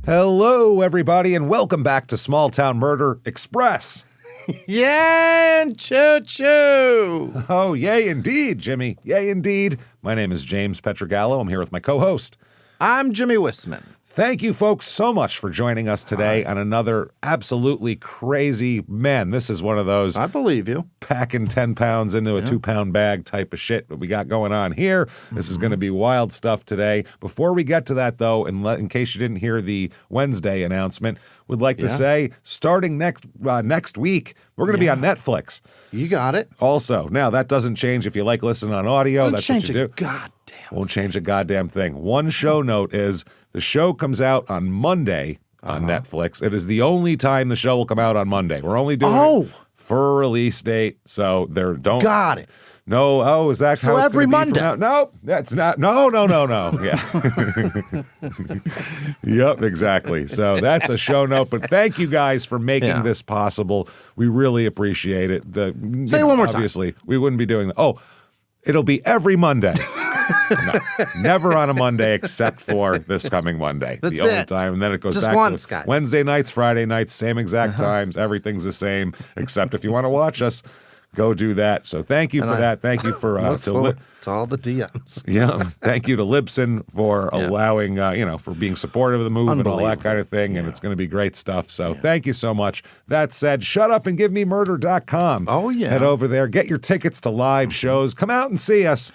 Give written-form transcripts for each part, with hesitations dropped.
Hello, everybody, and welcome back to Small Town Murder Express. Yeah, and choo-choo. Oh, yay indeed, Jimmy. Yay indeed. My name is James Petrogallo. I'm here with my co-host. I'm Jimmy Wisman. Thank you, folks, so much for joining us today on another absolutely crazy, man, this is one of those I believe you. packing 10 pounds into a 2-pound bag type of shit that we got going on here. This is going to be wild stuff today. Before we get to that, though, in case you didn't hear the Wednesday announcement, would like to say, starting next week, we're going to be on Netflix. You got it. Also, now that doesn't change if you like listening on audio. That's what you do. Won't change a goddamn thing. One show note is the show comes out on Monday on Netflix. It is the only time the show will come out on Monday. We're only doing it for a release date, so don't. Got it. No, is that so how it's every going to be Monday? No, that's not. No. Yeah. Yep, exactly. So that's a show note. But thank you guys for making this possible. We really appreciate it. Say it one more time. Obviously, we wouldn't be doing that. Oh, it'll be every Monday. No, never on a Monday except for this coming Monday. That's the only it. time, and then it goes Just back once, to guys. Wednesday nights, Friday nights, same exact times. Everything's the same, except if you want to watch us, go do that. So thank you for that. Thank you for look forward to all the DMs. Yeah, thank you to Libsyn for allowing, for being supportive of the move and all that kind of thing, and it's going to be great stuff. So thank you so much. That said, shutupandgivememurder.com. Oh, yeah. Head over there, get your tickets to live shows. Come out and see us.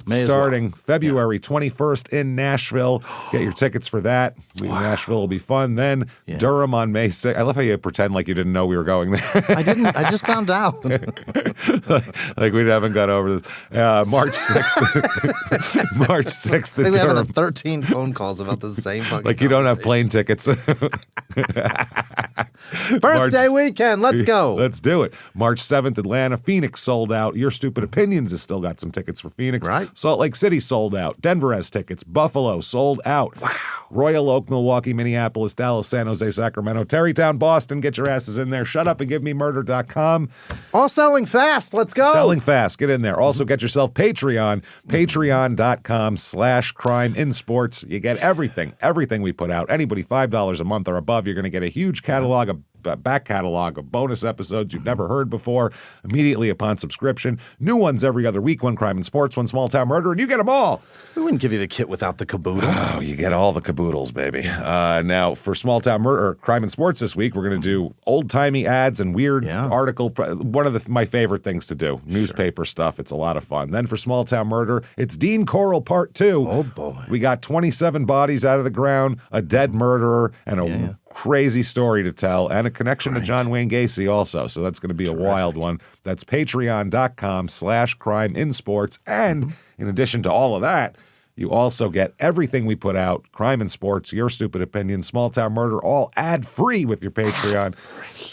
Starting February 21st in Nashville. Get your tickets for that. Nashville will be fun. Then Durham on May 6th. I love how you pretend like you didn't know we were going there. I didn't. I just found out. Like we haven't got over this. March 6th. March 6th I at think we Durham. have 13 phone calls about the same fucking Like you don't have plane tickets. Birthday weekend. Let's go. Let's do it. March 7th, Atlanta. Phoenix sold out. Your Stupid Opinions has still got some tickets for Phoenix. Right. Salt Lake City sold out. Denver has tickets. Buffalo sold out. Wow. Royal Oak, Milwaukee, Minneapolis, Dallas, San Jose, Sacramento, Terrytown, Boston. Get your asses in there. Shutupandgivememurder.com. All selling fast. Let's go. Selling fast. Get in there. Also get yourself Patreon. Patreon.com/CrimeInSports. You get everything we put out. Anybody $5 a month or above, you're going to get a huge catalog of back catalog of bonus episodes you've never heard before immediately upon subscription. New ones every other week. One Crime and Sports, one Small Town Murder, and you get them all. We wouldn't give you the kit without the caboodle. Oh, you get all the caboodles, baby. Now, for Small Town Murder, or Crime and Sports this week, we're going to do old-timey ads and weird article. One of my favorite things to do. Newspaper stuff. It's a lot of fun. Then for Small Town Murder, it's Dean Coral Part 2. Oh, boy. We got 27 bodies out of the ground, a dead murderer, and a crazy story to tell, and a connection to John Wayne Gacy also. So that's going to be a wild one. That's patreon.com/CrimeInSports. And in addition to all of that, you also get everything we put out, Crime and Sports, Your Stupid Opinion, Small Town Murder, all ad-free with your Patreon.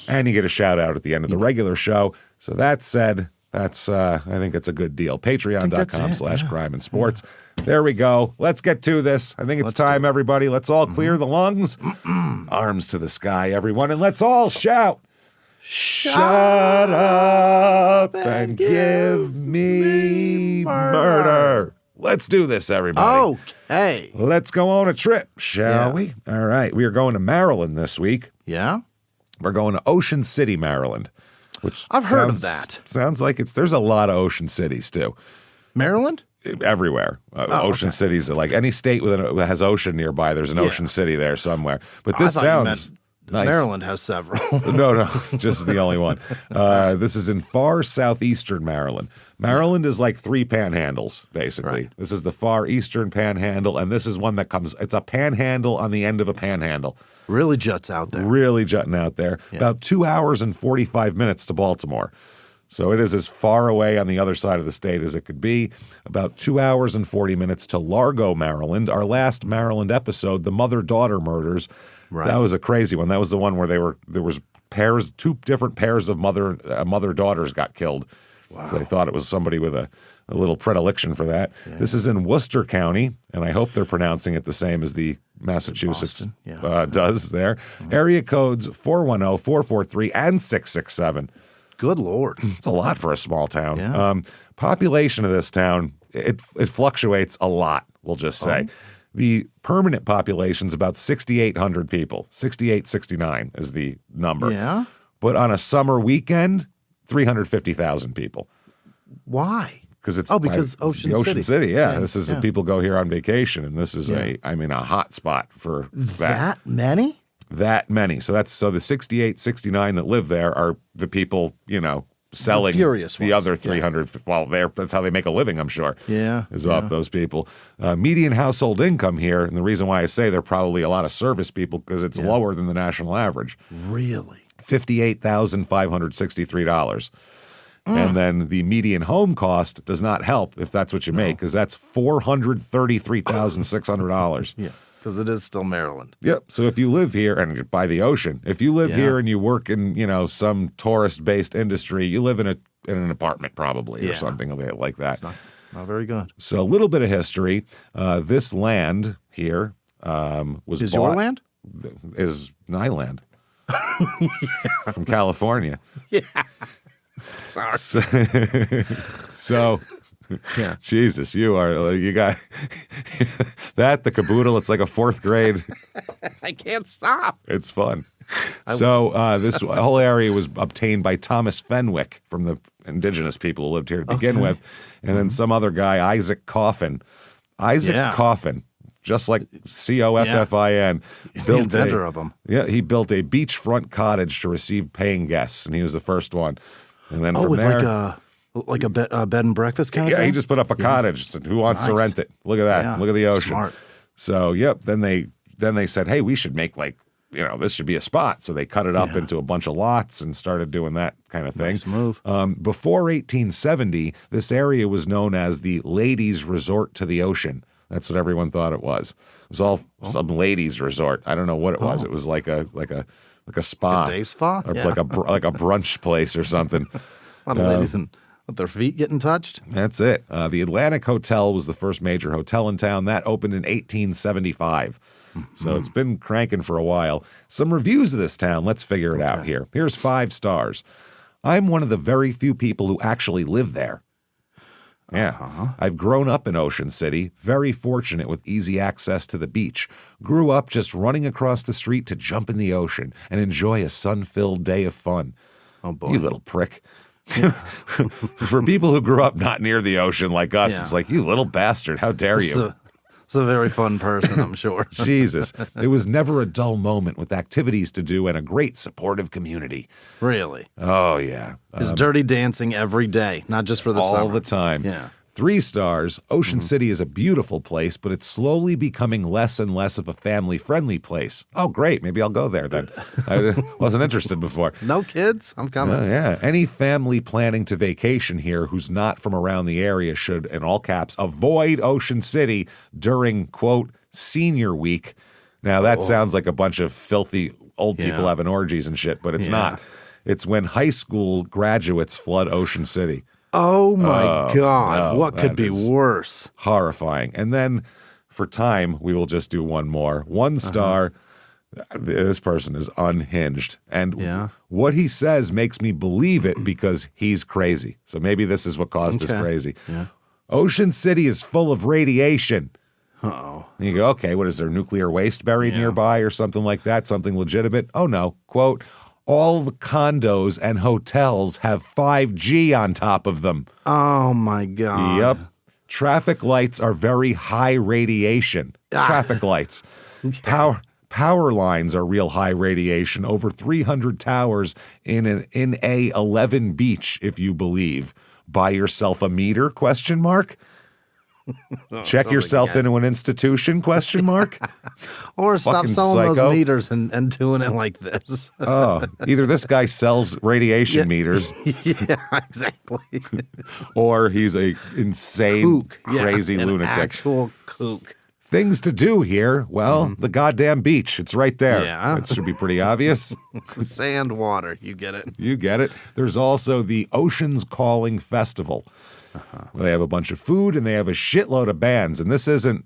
And you get a shout-out at the end of the regular show. So that said, that's I think it's a good deal. Patreon.com/CrimeAndSports. There we go. Let's get to this. I think it's time, everybody. Let's all clear the lungs. Arms to the sky, everyone, and let's all shout. Shut up and give me murder. Let's do this, everybody. Okay. Let's go on a trip, shall we? All right. We are going to Maryland this week. Yeah? We're going to Ocean City, Maryland. Which I've heard of that. Sounds like there's a lot of ocean cities, too. Maryland? Everywhere. Ocean cities, like any state that has ocean nearby, there's an ocean city there somewhere. But this sounds nice. Maryland has several. No, just the only one. This is in far southeastern Maryland. Maryland is like 3 panhandles, basically. Right. This is the far eastern panhandle, and this is one that it's a panhandle on the end of a panhandle. Really juts out there. Really jutting out there. Yeah. About 2 hours and 45 minutes to Baltimore. So it is as far away on the other side of the state as it could be. About 2 hours and 40 minutes to Largo, Maryland. Our last Maryland episode, the mother-daughter murders. Right. That was a crazy one. That was the one where there was 2 different pairs of mother-daughters got killed Wow. So they thought it was somebody with a little predilection for that. Yeah. This is in Worcester County, and I hope they're pronouncing it the same as the Massachusetts does there. Area codes 410, 443, and 667. Good Lord. It's a lot for a small town. Yeah. Population of this town, it fluctuates a lot, we'll just say. The permanent population is about 6,800 people. 68, 69 is the number. Yeah. But on a summer weekend, 350,000 people. Why? Because it's Ocean Ocean City. Yeah. This is yeah. people go here on vacation, and this is a hot spot for that. That many? That many. So the 68, 69 that live there are the people, selling the other 300. Yeah. Well, that's how they make a living, I'm sure. Yeah. Is off those people. Median household income here, and the reason why I say they're probably a lot of service people because it's lower than the national average. Really? $58,563. And then the median home cost does not help if that's what you make, because that's $433,600. Yeah, because it is still Maryland. Yep. So if you live here and you're by the ocean, if you live here and you work in, some tourist-based industry, you live in an apartment probably or something like that. It's not very good. So a little bit of history. This land here was Is bought. your land? Is Nyland. From California. Yeah. Sorry. So Jesus, you got that, the caboodle. It's like a fourth grade. I can't stop. It's fun. This whole area was obtained by Thomas Fenwick from the indigenous people who lived here to begin with. And then some other guy, Isaac Coffin. Coffin. Just like Coffin, the inventor of them. Yeah, he built a beachfront cottage to receive paying guests, and he was the first one. And then from there, like a bed and breakfast kind of thing? Yeah, he just put up a cottage. Said, who wants to rent it? Look at that. Yeah. Look at the ocean. Smart. So, Then they said, hey, we should make this should be a spot. So they cut it up into a bunch of lots and started doing that kind of thing. Nice move. Before 1870, this area was known as the Ladies' Resort to the Ocean. That's what everyone thought it was. It was all some ladies' resort. I don't know what it was. It was like a spa, a day spa, or like a brunch place or something. A lot of ladies with their feet getting touched. That's it. The Atlantic Hotel was the first major hotel in town. That opened in 1875. So it's been cranking for a while. Some reviews of this town. Let's figure it out here. Here's 5 stars. I'm one of the very few people who actually live there. Yeah. I've grown up in Ocean City, very fortunate with easy access to the beach. Grew up just running across the street to jump in the ocean and enjoy a sun-filled day of fun. Oh, boy. You little prick. For people who grew up not near the ocean like us, it's like, you little bastard, how dare you? It's a very fun person, I'm sure. Jesus. There was never a dull moment with activities to do and a great supportive community. Really? Oh, yeah. It's dirty dancing every day, not just for the summer. All the time. Yeah. 3 stars. Ocean City is a beautiful place, but it's slowly becoming less and less of a family-friendly place. Oh, great. Maybe I'll go there then. I wasn't interested before. No kids? I'm coming. Yeah. Any family planning to vacation here who's not from around the area should, in all caps, avoid Ocean City during, quote, senior week. Now, that sounds like a bunch of filthy old people having orgies and shit, but it's not. It's when high school graduates flood Ocean City. Oh, my God. No, what could be worse? Horrifying. And then for time, we will just do one more. 1 star. This person is unhinged. And what he says makes me believe it because he's crazy. So maybe this is what caused us crazy. Yeah. Ocean City is full of radiation. Uh-oh. And you go, okay, what is there, nuclear waste buried nearby or something like that? Something legitimate? Oh, no. Quote, all the condos and hotels have 5G on top of them. Oh, my God. Yep. Traffic lights are very high radiation. Traffic lights. Power lines are real high radiation. Over 300 towers in a 11 beach, if you believe. Buy yourself a meter, question mark? Check yourself into an institution, question mark? Or stop Fucking selling psycho. those meters and doing it like this. Either this guy sells radiation meters, Yeah, exactly. or he's a insane, Kook. crazy an lunatic. actual kook. Things to do here. Well, the goddamn beach. It's right there. Yeah. It should be pretty obvious. Sand, water. You get it. You get it. There's also the Oceans Calling Festival, where they have a bunch of food and they have a shitload of bands. And this isn't.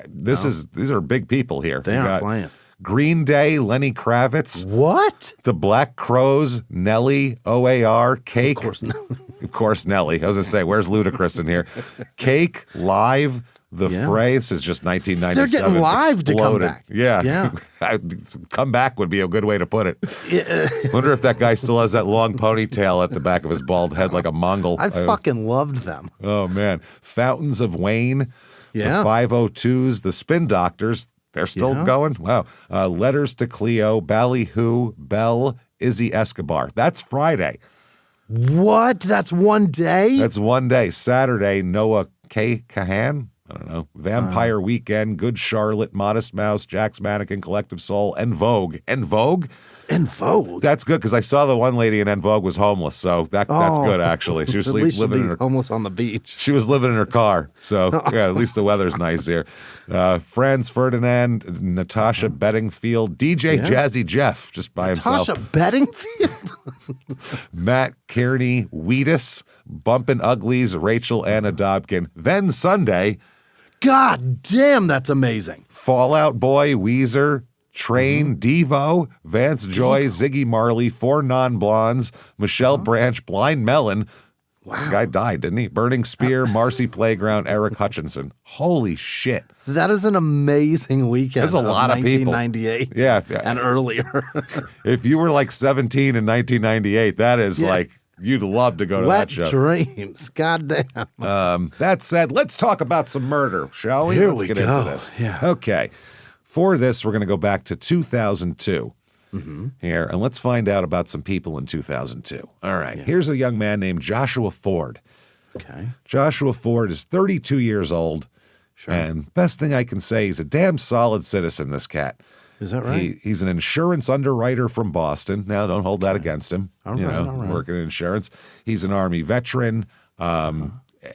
These are big people here. They aren't playing. Green Day, Lenny Kravitz. What? The Black Crowes, Nelly, OAR, Cake. Of course, Of course, Nelly. I was going to say, where's Ludacris in here? Cake, Live, The Fray. This is just 1997. They're getting Live exploded. to come back. Yeah. Come back would be a good way to put it. Wonder if that guy still has that long ponytail at the back of his bald head like a Mongol. I fucking loved them. Oh, man. Fountains of Wayne. Yeah. The 502s, the Spin Doctors. They're still going? Wow. Letters to Cleo, Ballyhoo, Belle, Izzy Escobar. That's Friday. What? That's one day? That's one day. Saturday, Noah K. Kahan. I don't know. Vampire Weekend, Good Charlotte, Modest Mouse, Jack's Mannequin, Collective Soul, and Vogue. And Vogue? En Vogue? That's good because I saw the one lady in En Vogue was homeless, so that's good actually. She was living in her homeless on the beach. She was living in her car, so yeah, at least the weather's nice here. Franz Ferdinand, Natasha Bedingfield, DJ Jazzy Jeff, just by himself. Natasha Bedingfield? Matt Kearney, Wheatus, Bumpin' Uglies, Rachel Anna Dobkin. Then Sunday, God damn, that's amazing. Fallout Boy, Weezer, Train, Devo, Vance Joy, Ziggy Marley, Four Non-Blondes, Michelle Branch, Blind Melon. Wow. The guy died, didn't he? Burning Spear, Marcy Playground, Eric Hutchinson. Holy shit. That is an amazing weekend. That's a lot of people. 1998. Yeah. And earlier. If you were like 17 in 1998, that is like, you'd love to go to that show. Wet dreams. God damn. That said, let's talk about some murder, shall we? Here let's we get go. into this. Yeah. Okay. For this, we're going to go back to 2002 here, and let's find out about some people in 2002. All right. Here's a young man named Joshua Ford. Okay. Joshua Ford is 32 years old. Sure. And best thing I can say, he's a damn solid citizen, this cat. Is that right? He's an insurance underwriter from Boston. Now, don't hold that against him. All right. Working in insurance. He's an Army veteran.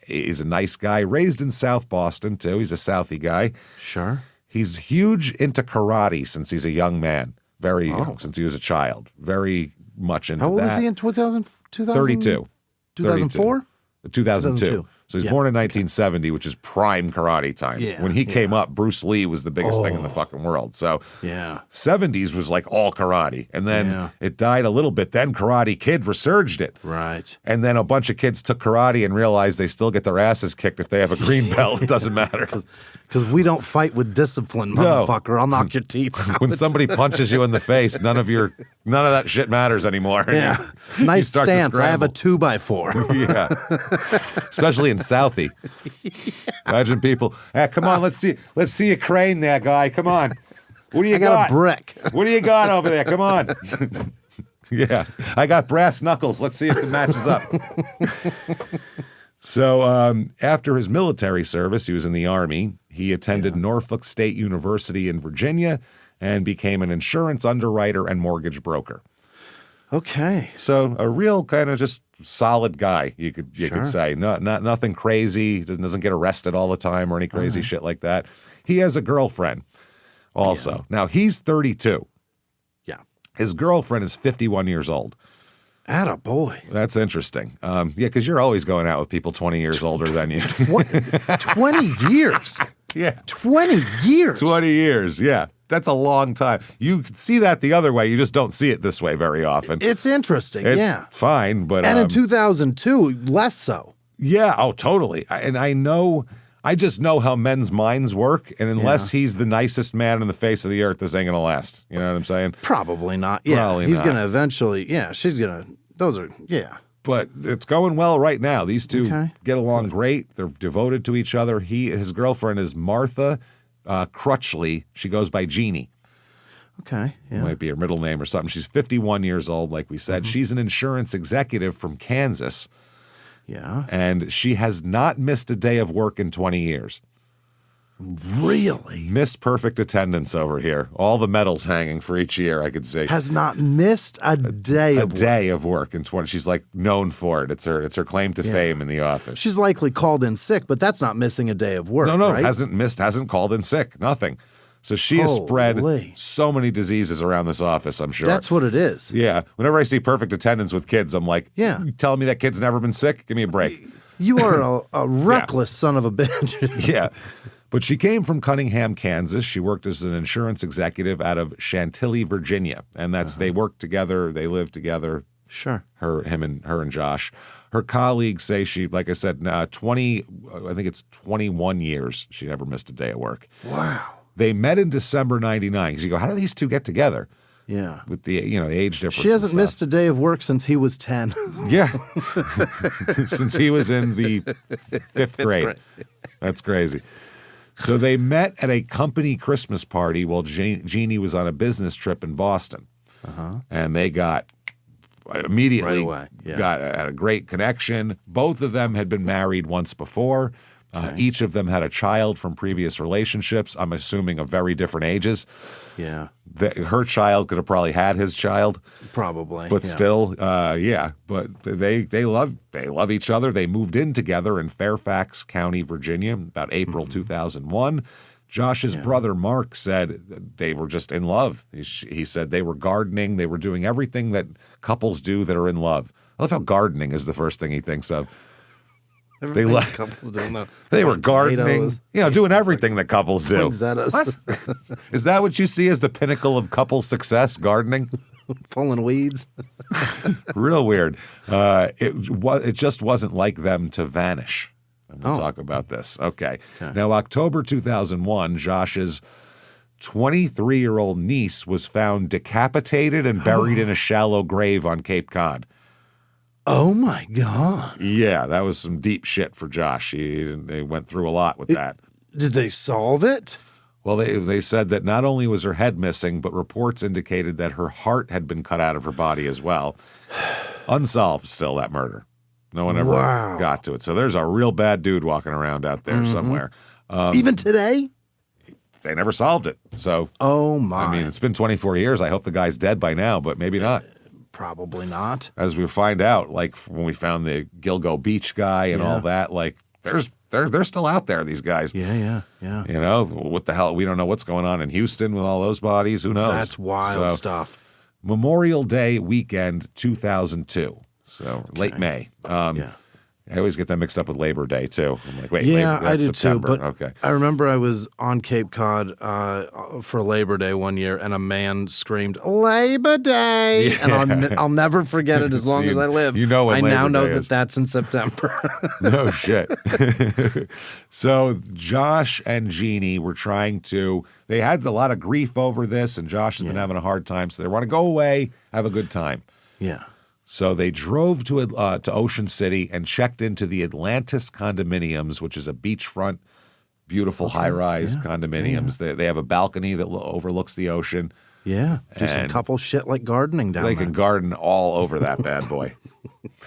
He's a nice guy. Raised in South Boston, too. He's a Southie guy. Sure. He's huge into karate since he's a young man. Very young, since he was a child. Very much into that. How old is he in 2000? 32. 2004? 2002. So he's born in 1970, which is prime karate time. Yeah, when he came up, Bruce Lee was the biggest thing in the fucking world. So 70s was like all karate. And then it died a little bit. Then Karate Kid resurged it. Right. And then a bunch of kids took karate and realized they still get their asses kicked if they have a green belt. It doesn't matter. Because we don't fight with discipline, motherfucker. I'll knock your teeth out. When somebody punches you in the face, none of that shit matters anymore. Yeah. Nice stance. I have a 2x4. Yeah. Especially in Southie. Imagine people, come on, let's see a crane there, guy. Come on. What do you got? I got a brick. What do you got over there? Come on. Yeah. I got brass knuckles. Let's see if it matches up. So after his military service, he was in the Army. He attended Norfolk State University in Virginia and became an insurance underwriter and mortgage broker. Okay. So a real kind of just solid guy, you could say. Not nothing crazy. He doesn't get arrested all the time or any crazy shit like that. He has a girlfriend also. Yeah. Now, he's 32. Yeah. His girlfriend is 51 years old. Attaboy. That's interesting. Yeah, because you're always going out with people 20 years older than you. 20 years? Yeah. 20 years? 20 years, yeah. That's a long time. You can see that the other way. You just don't see it this way very often. It's interesting, it's fine, but... And in 2002, less so. Yeah, oh, totally. I just know how men's minds work, and unless he's the nicest man in the face of the earth, this ain't going to last. You know what I'm saying? Probably not. Yeah, Probably he's not. going to eventually... Yeah, she's going to... Those are... Yeah. But it's going well right now. These two get along great. They're devoted to each other. His girlfriend is Martha Crutchley. She goes by Jeannie. Okay, yeah. Might be her middle name or something. She's 51 years old, like we said. She's an insurance executive from Kansas. Yeah. And she has not missed a day of work in 20 years. Really? Miss perfect attendance over here. All the medals hanging for each year, I could see. Has not missed a day of work. A day of work in 20. She's like known for it. It's her claim to fame in the office. She's likely called in sick, but that's not missing a day of work. No, right? hasn't called in sick. Nothing. So she has spread so many diseases around this office, I'm sure. That's what it is. Yeah. Whenever I see perfect attendance with kids, I'm like, you telling me that kid's never been sick? Give me a break. You are a reckless son of a bitch. Yeah. But she came from Cunningham, Kansas. She worked as an insurance executive out of Chantilly, Virginia. And that's they worked together. They lived together. Sure. Her and Josh. Her colleagues say she, like I said, 20, I think it's 21 years she never missed a day of work. Wow. They met in December 99. Because you go, how do these two get together? Yeah. With the the age difference. She hasn't missed a day of work since he was 10. Yeah. Since he was in the fifth grade. That's crazy. So they met at a company Christmas party while Jeannie was on a business trip in Boston. And they got immediately had a great connection. Both of them had been married once before. Each of them had a child from previous relationships. I'm assuming of very different ages. Yeah. Her child could have probably had his child. Probably. But still, But they love each other. They moved in together in Fairfax County, Virginia, about April 2001. Josh's brother, Mark, said they were just in love. He said they were gardening. They were doing everything that couples do that are in love. I love how gardening is the first thing he thinks of. They were gardening, doing everything that couples do. What? Is that what you see as the pinnacle of couple success, gardening? Pulling weeds? Real weird. It just wasn't like them to vanish. And we'll talk about this. Okay. Now, October 2001, Josh's 23-year-old niece was found decapitated and buried in a shallow grave on Cape Cod. Oh, my God. Yeah, that was some deep shit for Josh. They went through a lot with that. Did they solve it? Well, they said that not only was her head missing, but reports indicated that her heart had been cut out of her body as well. Unsolved still, that murder. No one ever got to it. So there's a real bad dude walking around out there somewhere. Even today? They never solved it. So, oh, my. I mean, it's been 24 years. I hope the guy's dead by now, but maybe not. Probably not. As we find out, like when we found the Gilgo Beach guy and all that, like they're still out there, these guys. Yeah. What the hell? We don't know what's going on in Houston with all those bodies. Who knows? That's wild stuff. Memorial Day weekend 2002. So late May. I always get that mixed up with Labor Day, too. I'm like, wait, I do September. too. But I remember I was on Cape Cod for Labor Day one year, and a man screamed, "Labor Day!" Yeah. And I'll never forget it as long as I live. You know when I Labor now know Day that is. that's in September. No shit. So Josh and Jeannie were trying to, they had a lot of grief over this, and Josh has been having a hard time, so they want to go away, have a good time. Yeah. So they drove to Ocean City and checked into the Atlantis condominiums, which is a beachfront, beautiful high-rise condominiums. Yeah. They have a balcony that overlooks the ocean. Yeah, do some couple shit like gardening down there. They can garden all over that bad boy.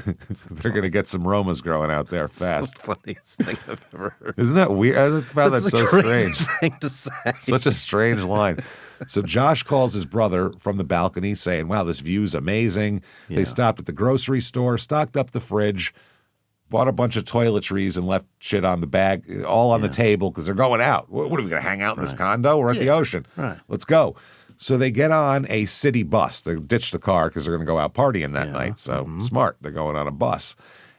They're going to get some Romas growing out there fast. That's the funniest thing I've ever heard. Isn't that weird? I found that so strange. Thing to say. Such a strange line. So Josh calls his brother from the balcony saying, wow, this view's amazing. Yeah. They stopped at the grocery store, stocked up the fridge, bought a bunch of toiletries and left shit on the bag, all on the table because they're going out. What are we going to hang out in this condo? We're at the ocean. Right. Let's go. So they get on a city bus. They ditch the car because they're going to go out partying that night. So smart. They're going on a bus.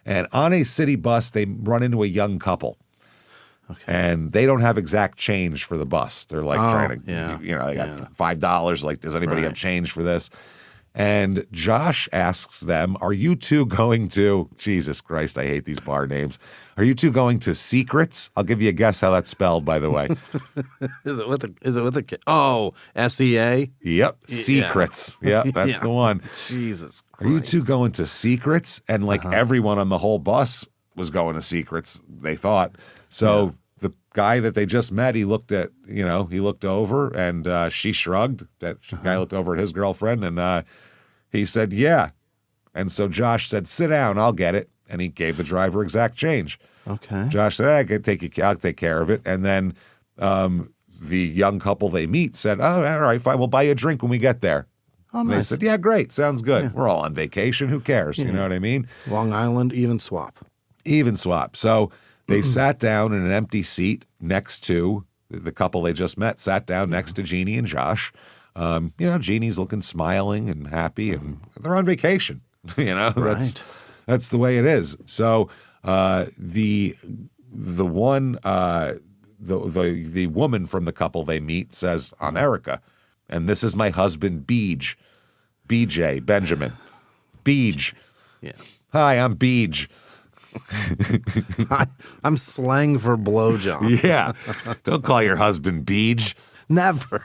And on a city bus, they run into a young couple. Okay. And they don't have exact change for the bus. They're like trying to, they got $5. Like, does anybody have change for this? And Josh asks them, are you two going to, Jesus Christ, I hate these bar names. Are you two going to Secrets? I'll give you a guess how that's spelled, by the way. Is it with a Oh, S-E-A? Yep, Secrets. Yeah, that's the one. Jesus Christ. Are you two going to Secrets? And like everyone on the whole bus was going to Secrets, they thought. So the guy that they just met, he looked over and she shrugged. That guy looked over at his girlfriend and he said, yeah. And so Josh said, sit down, I'll get it. And he gave the driver exact change. Okay. Josh said, I'll take care of it. And then the young couple they meet said, "Oh, all right, fine. We'll buy you a drink when we get there." Oh, And nice. they said, "Yeah, great. Sounds good. We're all on vacation. Who cares?" You know what I mean? Long Island, even swap. Even swap. So they sat down in an empty seat next to the couple they just met, sat down next to Jeannie and Josh. Jeannie's looking smiling and happy, and they're on vacation. That's the way it is. So the woman from the couple they meet says, "I'm Erica, and this is my husband, BJ, Benjamin. Beej. Yeah. Hi, I'm Beej." I'm slang for blowjob. Yeah. Don't call your husband Beej. Never.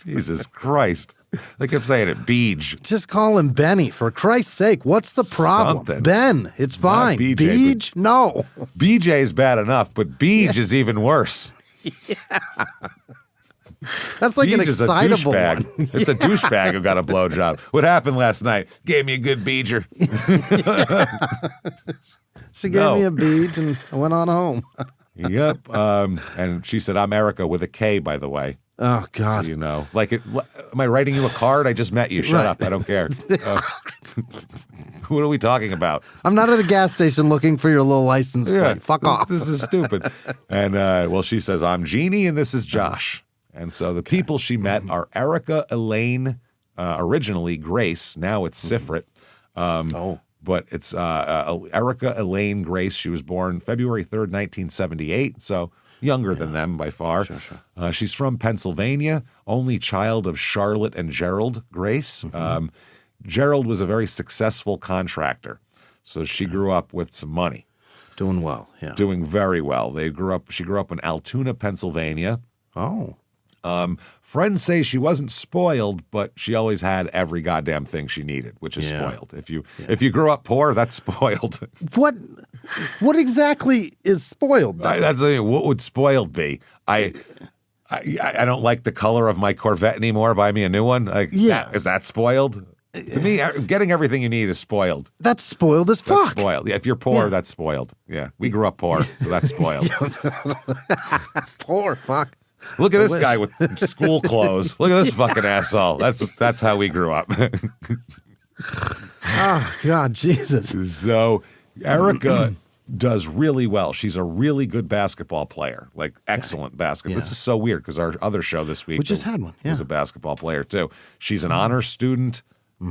Jesus Christ. I kept saying it, Beej. Just call him Benny, for Christ's sake. What's the problem? Something. Ben, it's fine. BJ, Beej? No. BJ is bad enough, but Beej is even worse. That's like an Beej is a excitable douchebag. one. It's a douchebag who got a blowjob. What happened last night? Gave me a good beeger. She gave me a beach and I went on home. Yep. And she said, "I'm Erica," with a K, by the way. Oh, God. So you know. Am I writing you a card? I just met you. Shut up. I don't care. What are we talking about? I'm not at a gas station looking for your little license plate. Fuck off. This is stupid. And, she says, "I'm Jeannie and this is Josh." And so the people she met are Erica Elaine, originally Grace. Now it's Sifrit. But it's Erica Elaine Grace. She was born February 3rd, 1978. So younger than them by far. Sure. She's from Pennsylvania, only child of Charlotte and Gerald Grace. Gerald was a very successful contractor. So she grew up with some money. Doing well, yeah. Doing very well. She grew up in Altoona, Pennsylvania. Oh. Friends say she wasn't spoiled, but she always had every goddamn thing she needed, which is spoiled. If you grew up poor, that's spoiled. What exactly is spoiled? What would spoiled be? I don't like the color of my Corvette anymore. Buy me a new one. Is that spoiled? To me, getting everything you need is spoiled. That's spoiled as fuck. That's spoiled. Yeah, if you're poor, that's spoiled. Yeah, we grew up poor, so that's spoiled. Poor fuck. Look at this guy with school clothes. Look at this fucking asshole. That's how we grew up. Oh, God, Jesus. So Erica does really well. She's a really good basketball player, like excellent basketball. This is so weird because our other show this week just had one. was a basketball player too. She's an honor student,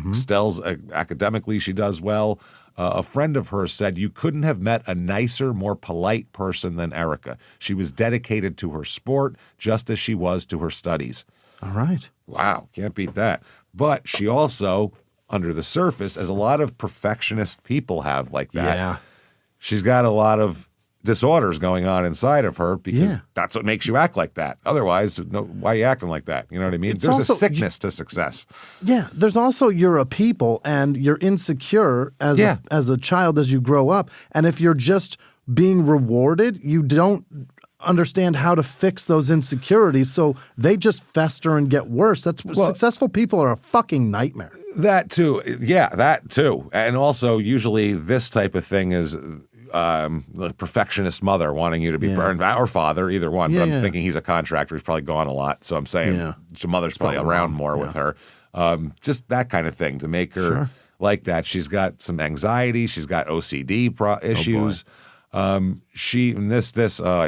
excels academically. She does well. A friend of hers said, "You couldn't have met a nicer, more polite person than Erica. She was dedicated to her sport just as she was to her studies." All right. Wow, can't beat that. But she also, under the surface, as a lot of perfectionist people have like that, she's got a lot of disorders going on inside of her because that's what makes you act like that. Otherwise, why are you acting like that? You know what I mean? There's also a sickness to success. Yeah. There's also you're a people and you're insecure as a child as you grow up. And if you're just being rewarded, you don't understand how to fix those insecurities. So they just fester and get worse. Successful people are a fucking nightmare. That too. Yeah, that too. And also usually this type of thing is the perfectionist mother wanting you to be burned, or father, either one. But I'm thinking he's a contractor. He's probably gone a lot. So I'm saying the mother's probably around more with her. Just that kind of thing to make her like that. She's got some anxiety. She's got OCD issues. I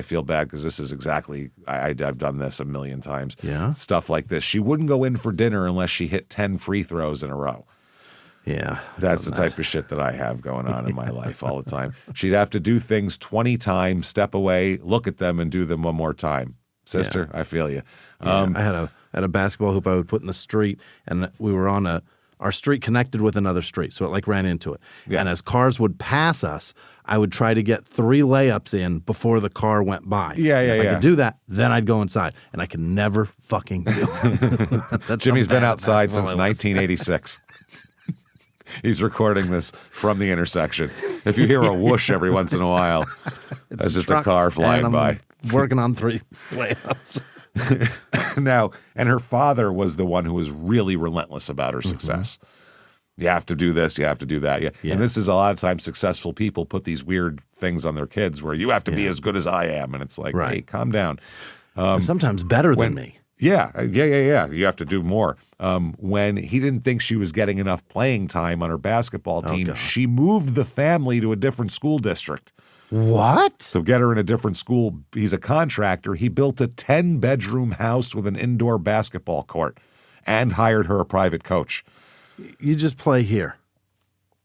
feel bad because this is exactly, I've done this a million times. Yeah. Stuff like this. She wouldn't go in for dinner unless she hit 10 free throws in a row. Yeah. That's the type of shit that I have going on in my life all the time. She'd have to do things 20 times, step away, look at them, and do them one more time. Sister, I feel you. I had a basketball hoop I would put in the street, and we were on our street connected with another street, so it like ran into it. Yeah. And as cars would pass us, I would try to get 3 layups in before the car went by. If I could do that, then I'd go inside, and I could never fucking do it. Jimmy's been outside since 1986. He's recording this from the intersection. If you hear a whoosh every once in a while, that's just a car flying by. Working on 3 layups. Now, and her father was the one who was really relentless about her success. You have to do this, you have to do that. Yeah. And this is a lot of times successful people put these weird things on their kids where you have to be as good as I am. And it's like, hey, calm down. And sometimes better than me. Yeah. You have to do more. When he didn't think she was getting enough playing time on her basketball team, she moved the family to a different school district. What? So get her in a different school. He's a contractor. He built a 10-bedroom house with an indoor basketball court and hired her a private coach. You just play here.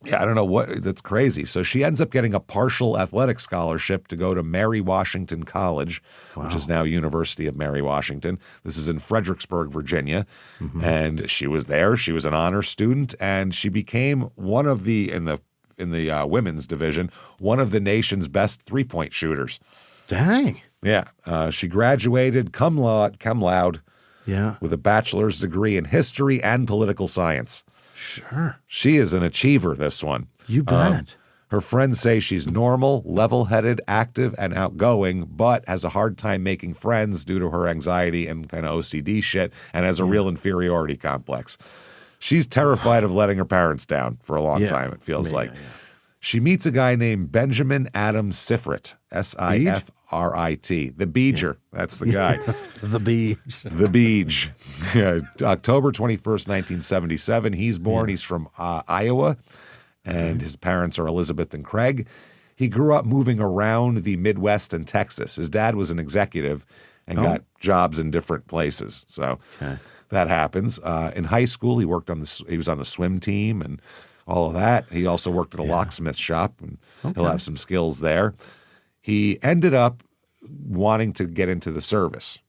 Yeah, I don't know what. That's crazy. So she ends up getting a partial athletic scholarship to go to Mary Washington College, which is now University of Mary Washington. This is in Fredericksburg, Virginia. And she was there. She was an honor student, and she became one of the in the women's division, one of the nation's best three-point shooters. Dang. Yeah. She graduated cum laude with a bachelor's degree in history and political science. Sure. She is an achiever, this one. You bet. Her friends say she's normal, level-headed, active, and outgoing, but has a hard time making friends due to her anxiety and kind of OCD shit, and has a real inferiority complex. She's terrified of letting her parents down for a long time, it feels like. Yeah. She meets a guy named Benjamin Adam Sifrit, Sifrit, the Beeger. That's the guy. The Beej. The Beej. October 21st, 1977. He's born. He's from Iowa, and his parents are Elizabeth and Craig. He grew up moving around the Midwest and Texas. His dad was an executive and got jobs in different places. So that happens. In high school, he was on the swim team and all of that. He also worked at a locksmith shop, and he'll have some skills there. He ended up wanting to get into the service.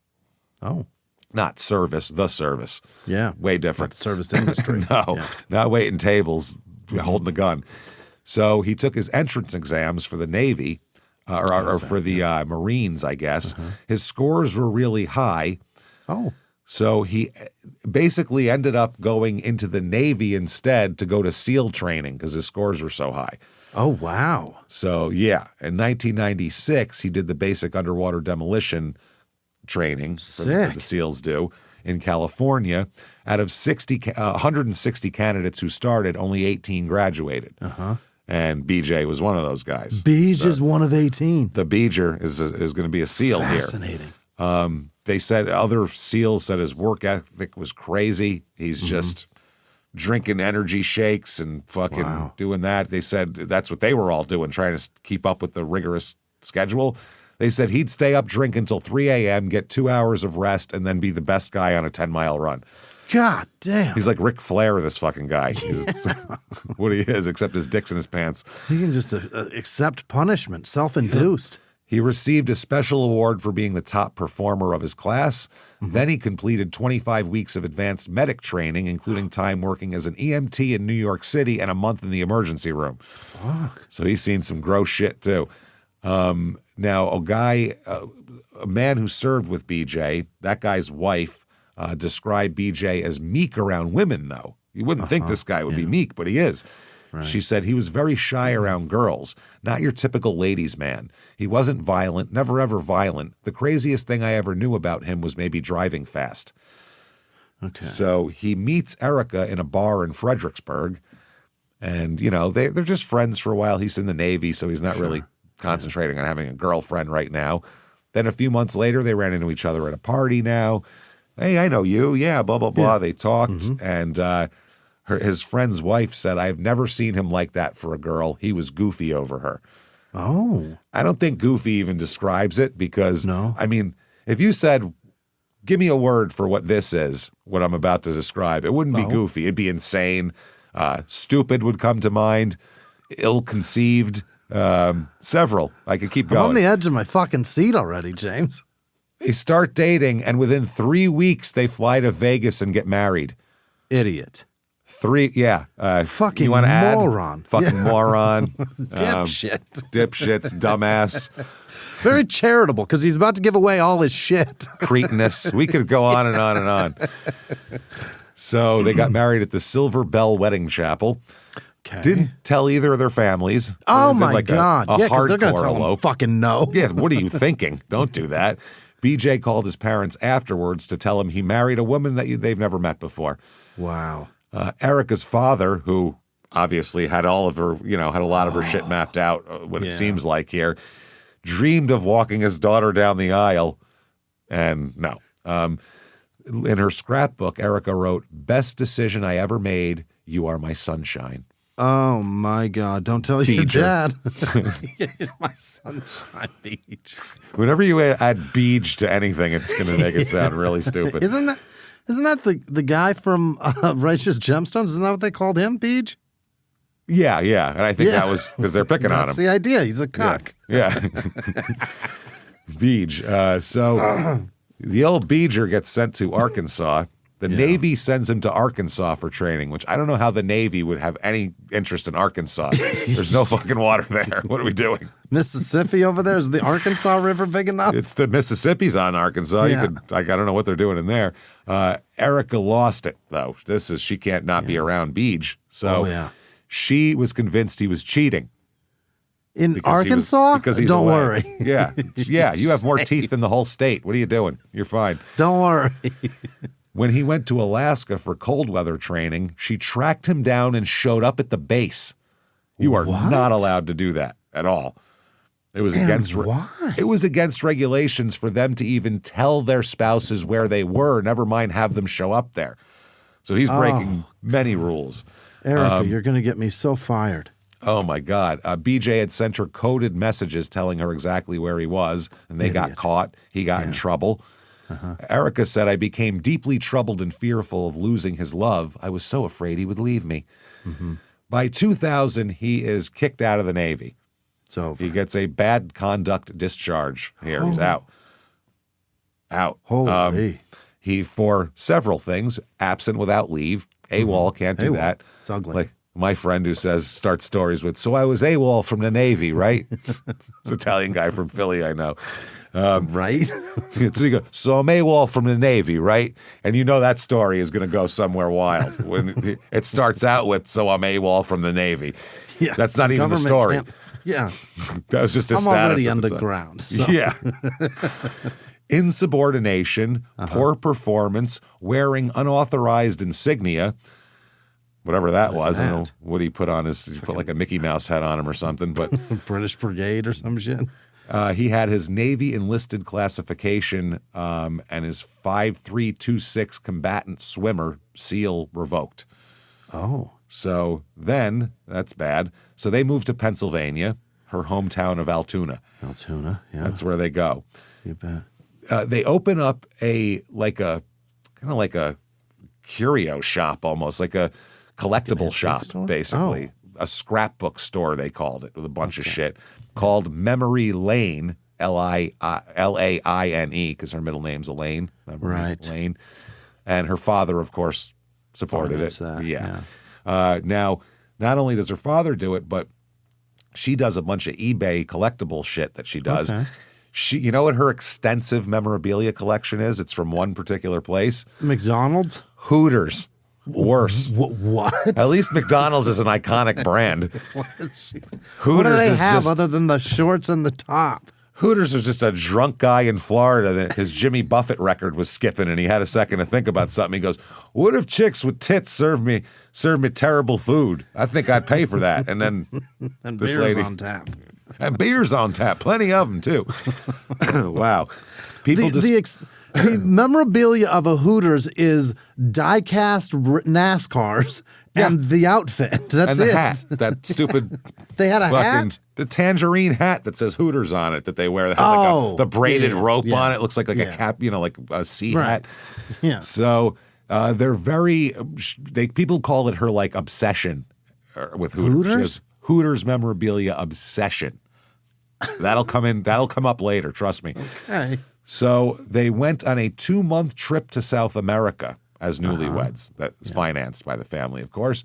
Oh. Not service, the service. Yeah. Way different. Not the service industry. Not waiting tables, holding a gun. So he took his entrance exams for the Navy, or for the Marines, I guess. His scores were really high. Oh. So he basically ended up going into the Navy instead to go to SEAL training because his scores were so high. Oh, wow. So, in 1996, he did the basic underwater demolition training that the SEALs do in California. Out of 160 candidates who started, only 18 graduated. And BJ was one of those guys. Beej is one of 18. The Beeger is going to be a SEAL here. Fascinating. They said other SEALs said his work ethic was crazy. He's just drinking energy shakes and fucking doing that. They said that's what they were all doing, trying to keep up with the rigorous schedule. They said he'd stay up drinking until 3 a.m., get 2 hours of rest, and then be the best guy on a 10-mile run. God damn. He's like Ric Flair, this fucking guy. What he is, except his dick's in his pants. He can just accept punishment, self-induced. He received a special award for being the top performer of his class. Then he completed 25 weeks of advanced medic training, including time working as an EMT in New York City and a month in the emergency room. Fuck. So he's seen some gross shit too. Now, a man who served with BJ, that guy's wife, described BJ as meek around women, though. You wouldn't think this guy would be meek, but he is. Right. She said he was very shy around girls, not your typical ladies' man. He wasn't violent, never ever violent. The craziest thing I ever knew about him was maybe driving fast. Okay. So he meets Erica in a bar in Fredericksburg, and, they're just friends for a while. He's in the Navy, so he's not really concentrating on having a girlfriend right now. Then a few months later, they ran into each other at a party now. Hey, I know you. Yeah, blah, blah, blah. Yeah. They talked, and his friend's wife said, I've never seen him like that for a girl. He was goofy over her. Oh. I don't think goofy even describes it because, if you said, give me a word for what this is, what I'm about to describe, it wouldn't be goofy. It'd be insane. Stupid would come to mind. Ill-conceived. Several. I could keep going. I'm on the edge of my fucking seat already, James. They start dating, and within 3 weeks, they fly to Vegas and get married. Idiot. Fucking you moron. Fucking moron. Dipshit. Dipshits, dumbass. Very charitable because he's about to give away all his shit. Cretinous. We could go on and on and on. So they got married at the Silver Bell Wedding Chapel. Okay. Didn't tell either of their families. Oh, my God. A because they're going to tell them fucking no. Yeah, what are you thinking? Don't do that. BJ called his parents afterwards to tell him he married a woman that they've never met before. Wow. Erica's father, who obviously had all of her, had a lot of her shit mapped out, what it seems like here, dreamed of walking his daughter down the aisle, and no. In her scrapbook, Erica wrote, "Best decision I ever made. You are my sunshine." Oh, my God. Don't tell your Beeger. dad. My sunshine beach. Whenever you add beej to anything, it's going to make it sound really stupid. Isn't that the guy from Righteous Gemstones? Isn't that what they called him, Beej? Yeah. And I think that was because they're picking on him. That's the idea. He's a cuck. Yeah. Beej. So the old Beeger gets sent to Arkansas. The Navy sends him to Arkansas for training, which I don't know how the Navy would have any interest in Arkansas. There's no fucking water there. What are we doing? Mississippi over there? Is the Arkansas River big enough? It's the Mississippi's on Arkansas. Yeah. I don't know what they're doing in there. Erica lost it, though. She can't not be around Beej. So she was convinced he was cheating. In Arkansas? Because he's Don't away. worry. Yeah. You have more teeth than the whole state. What are you doing? You're fine. Don't worry. When he went to Alaska for cold weather training, she tracked him down and showed up at the base. You are not allowed to do that at all. It was It was against regulations for them to even tell their spouses where they were, never mind have them show up there. So he's breaking many rules. Erica, you're going to get me so fired. Oh, my God. BJ had sent her coded messages telling her exactly where he was, and they got caught. He got in trouble. Erica said, "I became deeply troubled and fearful of losing his love. I was so afraid he would leave me." By 2000, he is kicked out of the Navy. So he gets a bad conduct discharge here. He's out. Holy. He, for several things, absent without leave. AWOL, can't do that. It's ugly. Like my friend who starts stories with, "So I was AWOL from the Navy, right?" It's an Italian guy from Philly, I know. Right? So you go, "So I'm AWOL from the Navy, right?" And you know that story is going to go somewhere wild. When it starts out with, "So I'm AWOL from the Navy." Yeah. That's not even the story. Yeah. That was just his I'm status. already at the time. underground. So. Yeah. Insubordination, poor performance, wearing unauthorized insignia, whatever that was. I don't know what he put on he put like a Mickey Mouse hat on him or something. But British Brigade or some shit. He had his Navy enlisted classification and his 5326 combatant swimmer seal revoked. Oh. So then, that's bad. So they moved to Pennsylvania, her hometown of Altoona. Altoona, yeah. That's where they go. You bet. They open up kind of like a curio shop almost, like a collectible shop, basically. A scrapbook store, they called it, with a bunch of shit, called Memory Lane, Laine, because her middle name's Elaine. Right. Lane. And her father, of course, supported it. Yeah. Now, not only does her father do it, but she does a bunch of eBay collectible shit that she does. Okay. You know what her extensive memorabilia collection is? It's from one particular place. McDonald's? Hooters. Worse. What? At least McDonald's is an iconic brand. Hooters What do they have just, other than the shorts and the top? Hooters was just a drunk guy in Florida that his Jimmy Buffett record was skipping, and he had a second to think about something. He goes, "What if chicks with tits served me terrible food? I think I'd pay for that." And then And this beers lady, on tap. and beers on tap, plenty of them too. Wow, people The memorabilia of a Hooters is die-cast NASCARs and the outfit. That's and the it. hat, that stupid. They had a hat? The tangerine hat that says Hooters on it that they wear that has like the braided rope on it. Looks like a cap, like a sea hat. Yeah. So they're very. People call it her like obsession with Hooters. She has Hooters memorabilia obsession. That'll come up later. Trust me. Okay. So they went on a 2-month trip to South America as newlyweds. That's financed by the family, of course.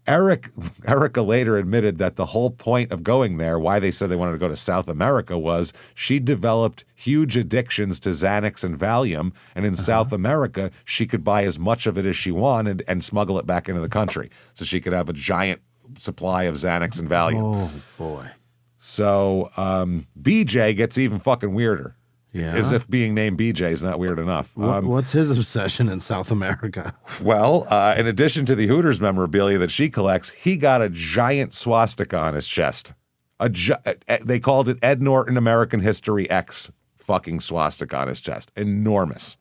Erica later admitted that the whole point of going there, why they said they wanted to go to South America, was she developed huge addictions to Xanax and Valium, and in South America, she could buy as much of it as she wanted and smuggle it back into the country, so she could have a giant supply of Xanax and Valium. Oh, boy. So BJ gets even fucking weirder. Yeah. As if being named BJ is not weird enough. What's his obsession in South America? Well, in addition to the Hooters memorabilia that she collects, he got a giant swastika on his chest. They called it Ed Norton American History X fucking swastika on his chest. Enormous.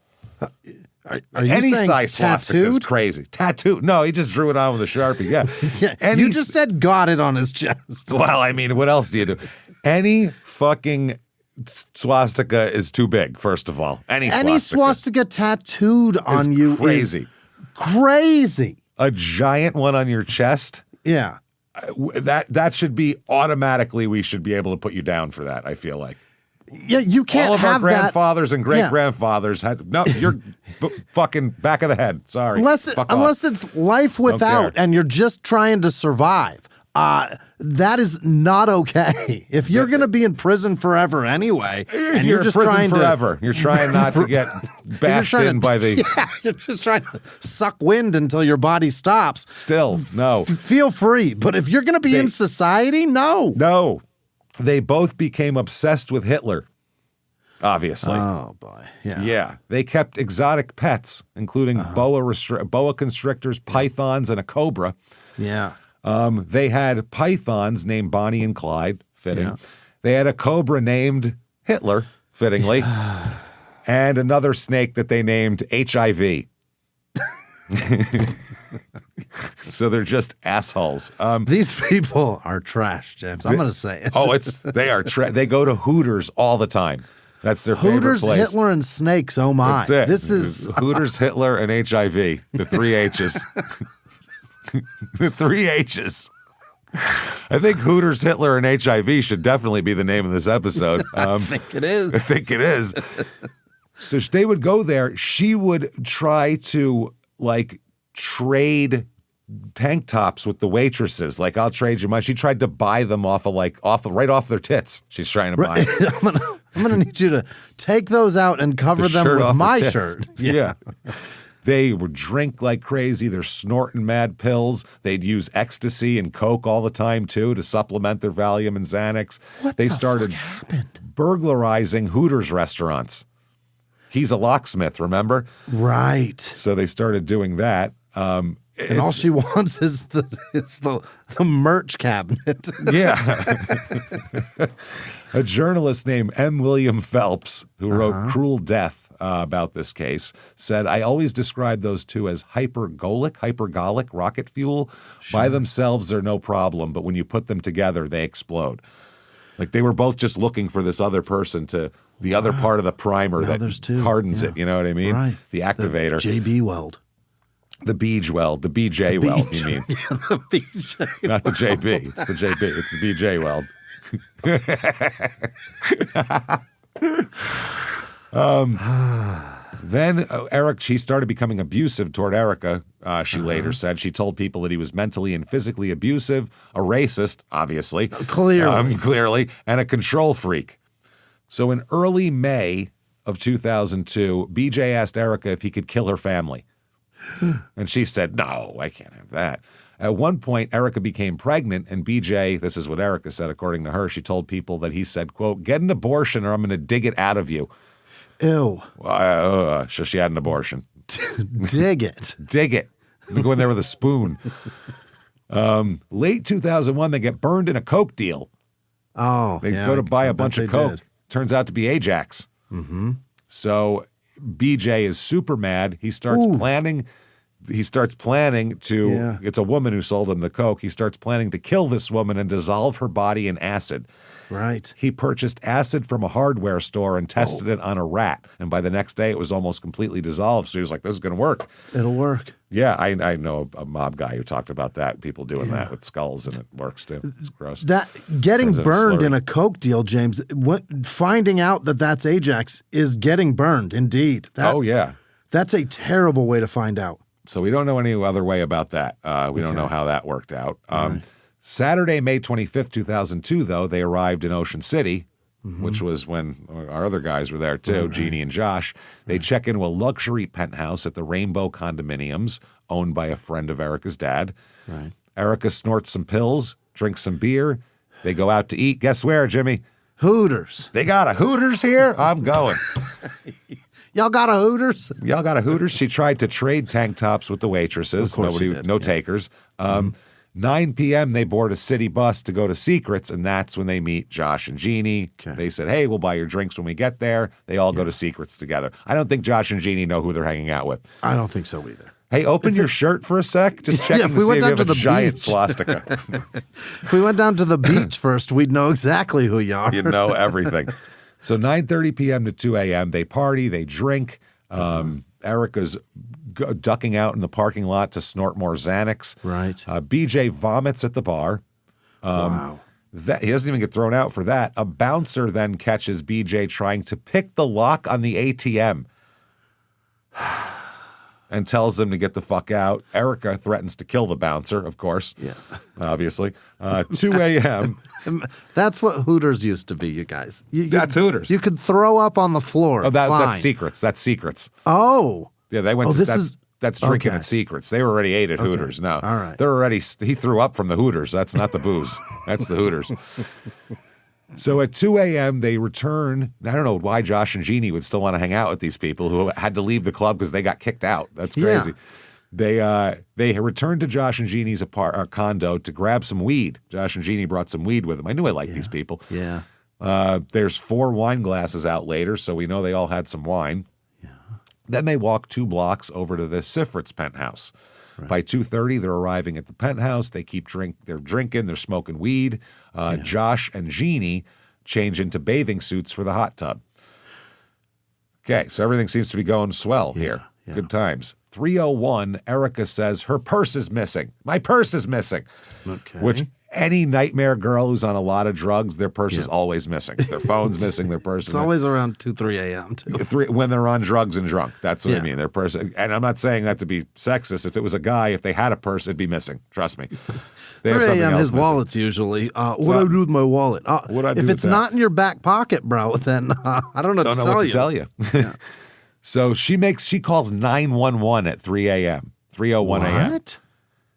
Are you Any saying size swastika is tattooed? crazy. Tattooed? No, he just drew it on with a Sharpie. Yeah. Yeah, you just said got it on his chest. Well, I mean, what else do you do? Any fucking swastika is too big, first of all. Any swastika tattooed on you crazy. is crazy. A giant one on your chest? Yeah. That should be automatically, we should be able to put you down for that, I feel like. Yeah, you can't all of have our grandfathers and great-grandfathers had no. You're fucking back of the head. Sorry, unless it's life without, and you're just trying to survive. That is not okay. If you're going to be in prison forever anyway, and you're just trying forever, you're trying not to get bashed in by the. Yeah, you're just trying to suck wind until your body stops. Still, no. Feel free, but if you're going to be in society, no. They both became obsessed with Hitler, obviously. Oh, boy. Yeah. Yeah. They kept exotic pets, including boa constrictors, pythons, and a cobra. Yeah. They had pythons named Bonnie and Clyde, fitting. Yeah. They had a cobra named Hitler, fittingly, and another snake that they named HIV. So they're just assholes. These people are trash, James. I'm going to say it. They are. They go to Hooters all the time. That's their favorite Hooters, place. Hitler, and snakes. Oh my! That's it. This is Hooters, Hitler, and HIV. The three H's. The three H's. I think Hooters, Hitler, and HIV should definitely be the name of this episode. I think it is. I think it is. So they would go there. She would try to trade tank tops with the waitresses. Like, I'll trade you mine. She tried to buy them off their tits. She's trying to buy them. I'm gonna need you to take those out and cover them with my shirt. Yeah. They would drink like crazy. They're snorting mad pills. They'd use ecstasy and coke all the time too to supplement their Valium and Xanax. They started burglarizing Hooters restaurants. He's a locksmith, remember? Right. So they started doing that. And all she wants is the merch cabinet. Yeah. A journalist named M. William Phelps, who wrote Cruel Death about this case, said, I always describe those two as hypergolic rocket fuel. Sure. By themselves, they're no problem, but when you put them together, they explode. Like, they were both just looking for this other person to, the other part of the primer that hardens it, you know what I mean? Right. The activator. The JB weld. The Beej weld, the BJ weld, you mean? Yeah, the BJ Not the JB. It's the JB. It's the BJ weld. Then she started becoming abusive toward Erica, she later said. She told people that he was mentally and physically abusive, a racist, obviously. Clearly, and a control freak. So in early May of 2002, BJ asked Erica if he could kill her family. And she said, no, I can't have that. At one point, Erica became pregnant, and BJ, this is what Erica said, according to her, she told people that he said, quote, get an abortion or I'm going to dig it out of you. Ew. So she had an abortion. Dig it. Dig it. I'm go in there with a spoon. Late 2001, they get burned in a Coke deal. Oh, They go to buy a bunch of Coke. Turns out to be Ajax. Mm-hmm. So BJ is super mad. He starts planning. He starts planning to, it's a woman who sold him the Coke. He starts planning to kill this woman and dissolve her body in acid. Right. He purchased acid from a hardware store and tested it on a rat. And by the next day, it was almost completely dissolved. So he was like, this is going to work. It'll work. Yeah, I know a mob guy who talked about that. People doing that with skulls, and it works too. It's gross. That getting burned in a Coke deal, James, finding out that that's Ajax is getting burned, indeed. That's a terrible way to find out. So we don't know any other way about that. We don't know how that worked out. Saturday, May 25th, 2002, though, they arrived in Ocean City, which was when our other guys were there, too, Jeannie and Josh. They check into a luxury penthouse at the Rainbow Condominiums, owned by a friend of Erica's dad. Right. Erica snorts some pills, drinks some beer. They go out to eat. Guess where, Jimmy? Hooters. They got a Hooters here? I'm going. Y'all got a Hooters? Y'all got a Hooters? She tried to trade tank tops with the waitresses. Of course she did. No takers. 9 p.m., they board a city bus to go to Secrets, and that's when they meet Josh and Jeannie. Okay. They said, hey, we'll buy your drinks when we get there. They all go to Secrets together. I don't think Josh and Jeannie know who they're hanging out with. I don't think so either. Hey, open your shirt for a sec. Just checking if to we see went if you down have to a the giant beach. swastika. If we went down to the beach first, we'd know exactly who you are. You know everything. So 9:30 p.m. to 2 a.m., they party, they drink. Erica's ducking out in the parking lot to snort more Xanax. Right. BJ vomits at the bar. Wow. He doesn't even get thrown out for that. A bouncer then catches BJ trying to pick the lock on the ATM and tells them to get the fuck out. Erica threatens to kill the bouncer, of course. Yeah. Obviously. 2 a.m. That's what Hooters used to be, you guys. That's Hooters. You could throw up on the floor. Oh, that's Fine. Secrets. That's Secrets. Oh. Yeah, they went Oh, to that's drinking okay. at Secrets. They already ate at Hooters. No. All right. They're already he threw up from the Hooters. That's not the booze. That's the Hooters. So at 2 a.m., they return. I don't know why Josh and Jeannie would still want to hang out with these people who had to leave the club because they got kicked out. That's crazy. Yeah. They returned to Josh and Jeannie's condo to grab some weed. Josh and Jeannie brought some weed with them. I knew I liked these people. Yeah. There's 4 wine glasses out later, so we know they all had some wine. Yeah. Then they walk 2 blocks over to the Sifrit's penthouse. Right. By 2:30, they're arriving at the penthouse. They they're drinking, they're smoking weed. Josh and Jeannie change into bathing suits for the hot tub. Okay, so everything seems to be going swell here. Yeah. Good times. 3:01, Erica says her purse is missing. My purse is missing. Okay. Which any nightmare girl who's on a lot of drugs, their purse is always missing. Their phone's missing, their purse It's always around 2, 3 a.m. too. When they're on drugs and drunk. That's what I mean. Their purse. And I'm not saying that to be sexist. If it was a guy, if they had a purse, it'd be missing. Trust me. They have 3 something a.m. else His missing. wallet's usually, what do I do with my wallet? If it's not in your back pocket, bro, then I don't know what to tell you. Yeah. So she calls 911 at 3 a.m., 3:01 a.m. What?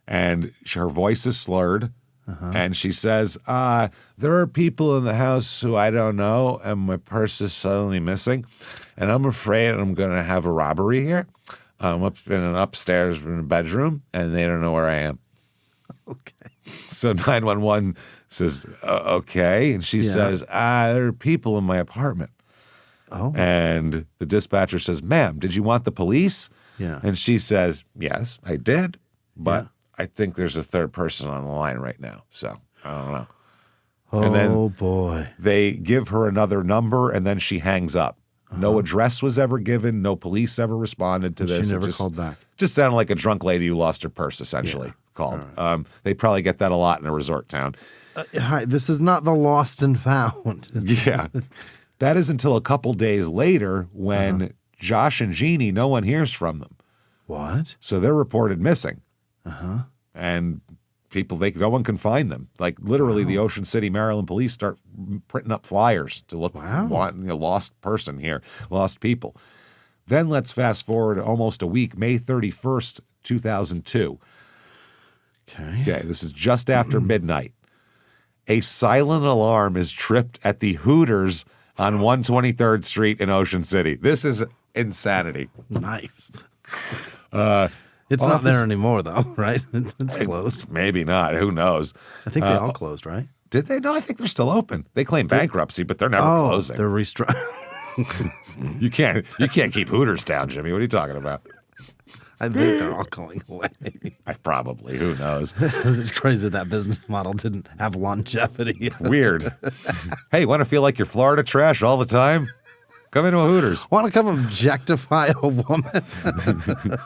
And her voice is slurred. And she says, there are people in the house who I don't know, and my purse is suddenly missing. And I'm afraid I'm going to have a robbery here. I'm up in an upstairs in a bedroom, and they don't know where I am. Okay. So 911 says, okay. And she says, there are people in my apartment. Oh. And the dispatcher says, ma'am, did you want the police? Yeah. And she says, yes, I did. But I think there's a third person on the line right now. So I don't know. And then boy. they give her another number, and then she hangs up. No address was ever given. No police ever responded to this. She never called back. Just sounded like a drunk lady who lost her purse, essentially, called. Right. They probably get that a lot in a resort town. Hi, this is not the lost and found. Yeah. That is until a couple days later when Josh and Jeannie, no one hears from them. What? So they're reported missing. And no one can find them. Like literally the Ocean City, Maryland police start printing up flyers to look for lost person here, lost people. Then let's fast forward almost a week, May 31st, 2002. Okay, this is just after midnight. A silent alarm is tripped at the Hooters on 123rd Street in Ocean City. This is insanity. Nice. It's not there anymore, though, right? It's closed. Maybe not. Who knows? I think they all closed, right? Did they? No, I think they're still open. They claim bankruptcy, but they're never closing. They're restructuring. You can't keep Hooters down, Jimmy. What are you talking about? I think they're all going away. Probably. Who knows? It's crazy that business model didn't have longevity. Weird. Hey, want to feel like you're Florida trash all the time? Come into a Hooters. Want to come objectify a woman?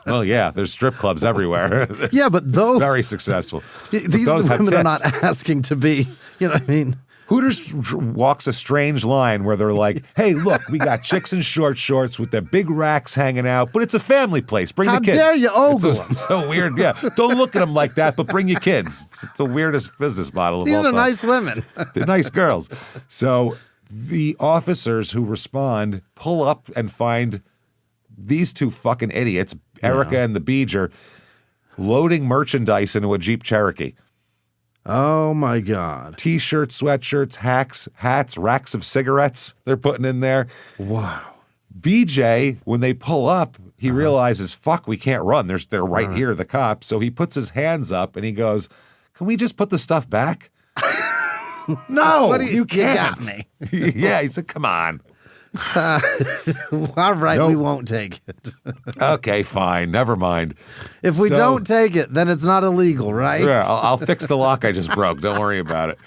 Well, yeah, there's strip clubs everywhere. Yeah, but those very successful. These women are not asking to be. You know what I mean? Hooters walks a strange line where they're like, hey, look, we got chicks in short shorts with their big racks hanging out, but it's a family place. Bring the kids. How dare you ogle them? It's so weird. Yeah. Don't look at them like that, but bring your kids. It's the weirdest business model of all time. These are nice women. They're nice girls. So the officers who respond pull up and find these 2 fucking idiots, Erica and the Beeger, loading merchandise into a Jeep Cherokee. Oh, my God. T-shirts, sweatshirts, hats, racks of cigarettes they're putting in there. Wow. BJ, when they pull up, he realizes, fuck, we can't run. They're right here, the cops. So he puts his hands up and he goes, can we just put the stuff back? No, you can't. You got me. Yeah, he said, come on. All right, Nope. we won't take it. Okay, fine. Never mind. If we So- don't take it, then it's not illegal, right? Yeah, I'll fix the lock I just broke. Don't worry about it.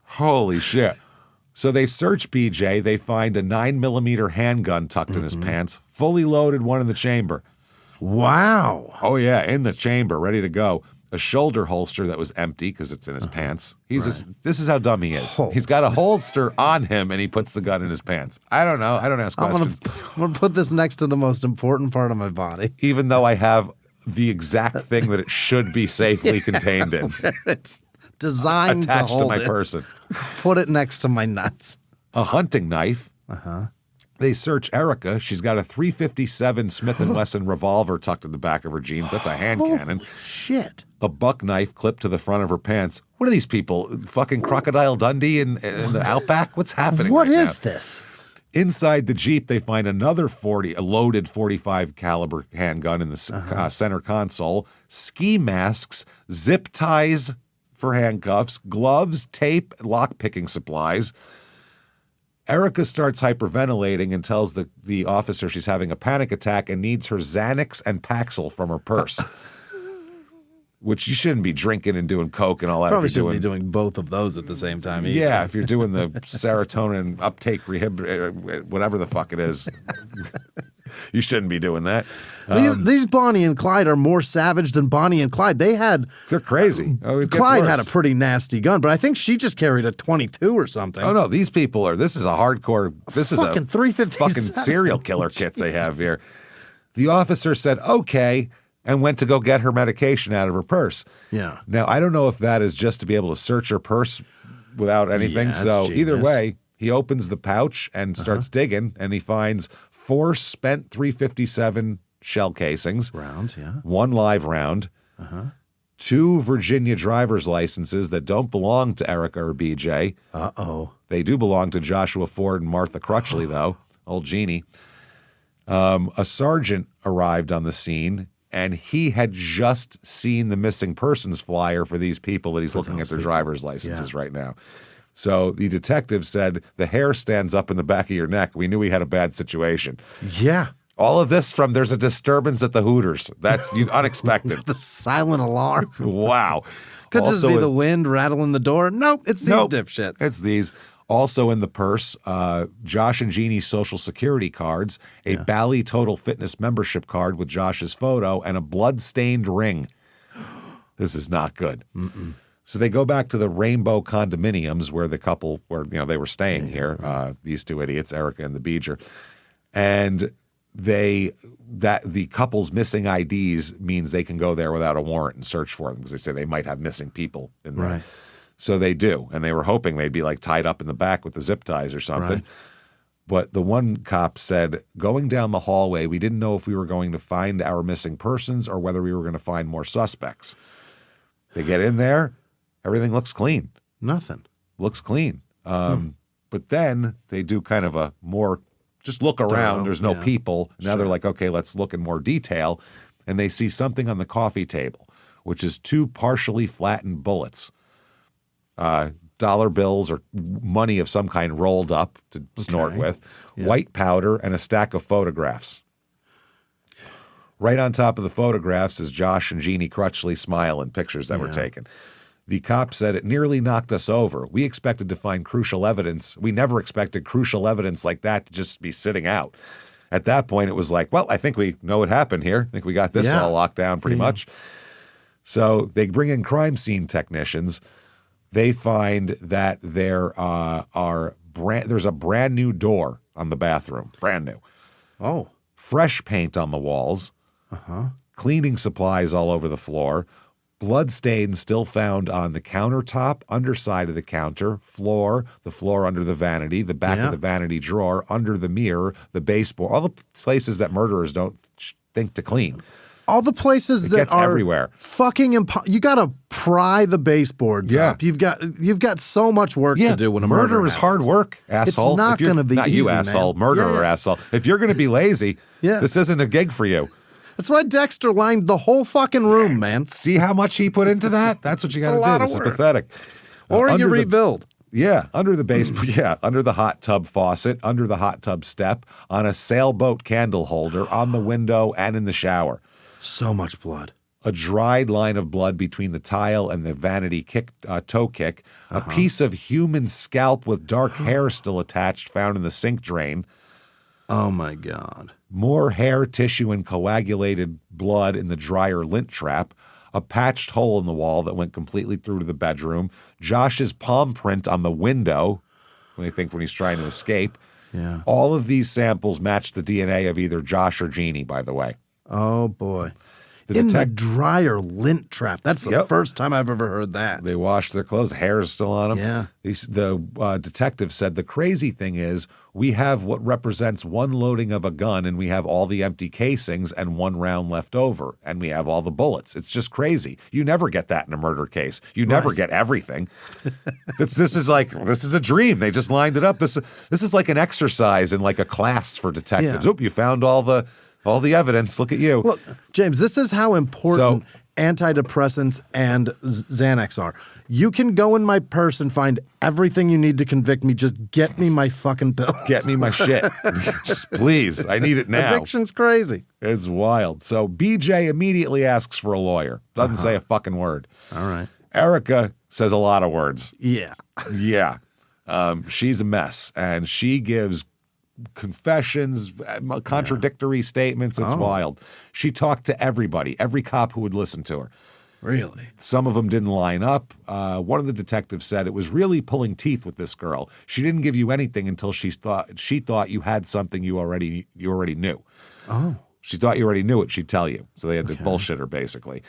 Holy shit. So they search BJ. They find a 9mm handgun tucked in his pants, fully loaded, one in the chamber. Wow. Oh, yeah, in the chamber, ready to go. A shoulder holster that was empty because it's in his pants. This is how dumb he is. He's got a holster on him and he puts the gun in his pants. I don't know. I don't ask questions. I'm gonna put this next to the most important part of my body. Even though I have the exact thing that it should be safely contained in. It's designed Attached to hold my it. person. Put it next to my nuts. A hunting knife. They search Erica. She's got a .357 Smith & Wesson revolver tucked in the back of her jeans. That's a hand cannon. Shit. A buck knife clipped to the front of her pants. What are these people? Fucking Crocodile Dundee in the Outback? What's happening What right is now? this? Inside the Jeep, they find another a loaded .45 caliber handgun in the center console, ski masks, zip ties for handcuffs, gloves, tape, lock-picking supplies. Erica starts hyperventilating and tells the officer she's having a panic attack and needs her Xanax and Paxil from her purse. Which you shouldn't be drinking and doing coke and all that. Probably if you're shouldn't be doing both of those at the same time either. Yeah, if you're doing the serotonin uptake whatever the fuck it is, you shouldn't be doing that. These Bonnie and Clyde are more savage than Bonnie and Clyde. They're crazy. Oh, it gets Clyde worse. had a pretty nasty gun, but I think she just carried a 22 or something. Oh no, these people are. This is a hardcore. This is a Fucking 357. fucking serial killer kit they have here. The officer said okay and went to go get her medication out of her purse. Yeah. Now I don't know if that is just to be able to search her purse without anything. Yeah, So that's either genius. way, he opens the pouch and starts digging, and he finds 4 spent .357 shell casings, Rounds, yeah. 1 live round, 2 Virginia driver's licenses that don't belong to Erica or BJ. Uh-oh. They do belong to Joshua Ford and Martha Crutchley, though, old Jeannie. A sergeant arrived on the scene, and he had just seen the missing persons flyer for these people that he's looking at their driver's licenses right now. So the detective said, the hair stands up in the back of your neck. We knew we had a bad situation. Yeah. All of this from there's a disturbance at the Hooters. That's unexpected. The silent alarm. Wow. Could just Also be the wind rattling the door. Nope, it's these dipshits. It's these. Also in the purse, Josh and Jeannie's social security cards, a Bally Total Fitness membership card with Josh's photo, and a blood-stained ring. This is not good. So they go back to the Rainbow condominiums where the couple they were staying here, these two idiots, Erica and the Beeger. And the couple's missing IDs means they can go there without a warrant and search for them because they say they might have missing people in there. Right. So they do, and they were hoping they'd be like tied up in the back with the zip ties or something. Right. But the one cop said, going down the hallway, we didn't know if we were going to find our missing persons or whether we were going to find more suspects. They get in there, everything looks clean. Nothing. Looks clean. But then they do kind of a more, just look around, Thorough, there's no yeah. people. Now they're like, okay, let's look in more detail. And they see something on the coffee table, which is 2 partially flattened bullets. Dollar bills or money of some kind rolled up to snort with, white powder, and a stack of photographs. Right on top of the photographs is Josh and Jeannie Crutchley smiling pictures that were taken. The cop said it nearly knocked us over. We expected to find crucial evidence. We never expected crucial evidence like that to just be sitting out. At that point, it was like, well, I think we know what happened here. I think we got this all locked down pretty much. So they bring in crime scene technicians. They find that there's a brand new door on the bathroom, brand new. Oh. Fresh paint on the walls, cleaning supplies all over the floor, blood stains still found on the countertop, underside of the counter, the floor under the vanity, the back of the vanity drawer, under the mirror, the baseboard, all the places that murderers don't think to clean. All the places that gets are everywhere. Fucking you got to pry the baseboards up. You've got so much work to do when a murder is hard work, asshole. It's not going to be not easy, you, asshole. man. Murderer, asshole. If you're going to be lazy, this isn't a gig for you. That's why Dexter lined the whole fucking room, man. See how much he put into that? That's what you got to do. This is pathetic. Or you rebuild. Under the basement. Under the hot tub faucet, under the hot tub step, on a sailboat candle holder, on the window, and in the shower. So much blood. A dried line of blood between the tile and the vanity toe kick. A piece of human scalp with dark hair still attached found in the sink drain. Oh, my God. More hair, tissue, and coagulated blood in the dryer lint trap. A patched hole in the wall that went completely through to the bedroom. Josh's palm print on the window, when he's trying to escape. Yeah. All of these samples match the DNA of either Josh or Jeannie, by the way. Oh, boy. The dryer lint trap. That's the first time I've ever heard that. They washed their clothes. Hair is still on them. Yeah. The detective said the crazy thing is we have what represents one loading of a gun and we have all the empty casings and one round left over and we have all the bullets. It's just crazy. You never get that in a murder case. You never get everything. This is a dream. They just lined it up. This is like an exercise in like a class for detectives. Yeah. Oop, you found all the evidence. Look at you. Look, James, this is how important antidepressants and Xanax are. You can go in my purse and find everything you need to convict me. Just get me my fucking pills. Get me my shit. Just please. I need it now. Addiction's crazy. It's wild. So BJ immediately asks for a lawyer. Doesn't say a fucking word. All right. Erica says a lot of words. Yeah. Yeah. She's a mess. And she gives confessions, contradictory statements. It's wild. She talked to everybody, every cop who would listen to her. Really? Some of them didn't line up. One of the detectives said it was really pulling teeth with this girl. She didn't give you anything until she thought you had something you already knew. Oh. She thought you already knew it. She'd tell you. So they had to bullshit her, basically.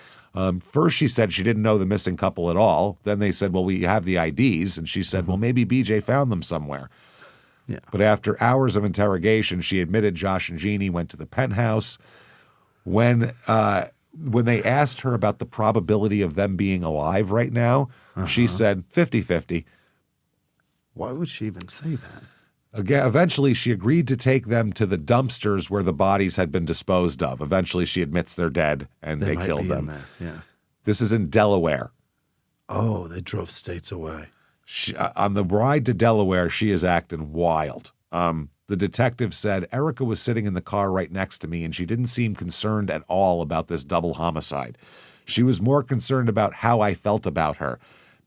First, she said she didn't know the missing couple at all. Then they said, well, we have the IDs. And she said, well, maybe BJ found them somewhere. Yeah. But after hours of interrogation, she admitted Josh and Jeannie went to the penthouse. When they asked her about the probability of them being alive right now, she said 50-50. Why would she even say that? Again, eventually, she agreed to take them to the dumpsters where the bodies had been disposed of. Eventually, she admits they're dead and they killed them. Yeah. This is in Delaware. Oh, they drove states away. On the ride to Delaware, she is acting wild. The detective said, Erica was sitting in the car right next to me, and she didn't seem concerned at all about this double homicide. She was more concerned about how I felt about her.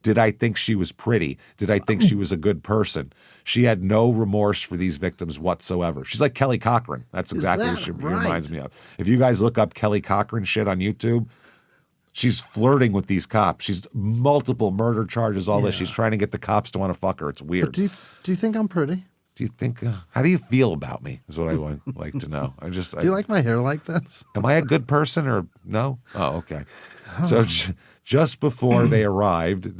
Did I think she was pretty? Did I think she was a good person? She had no remorse for these victims whatsoever. She's like Kelly Cochran. That's exactly what she reminds me of. If you guys look up Kelly Cochran shit on YouTube, she's flirting with these cops. She's multiple murder charges, all this. She's trying to get the cops to want to fuck her. It's weird. But do you think I'm pretty? Do you think, how do you feel about me is what I would like to know. Do you like my hair like this? Am I a good person or no? Oh, okay. So just before they arrived,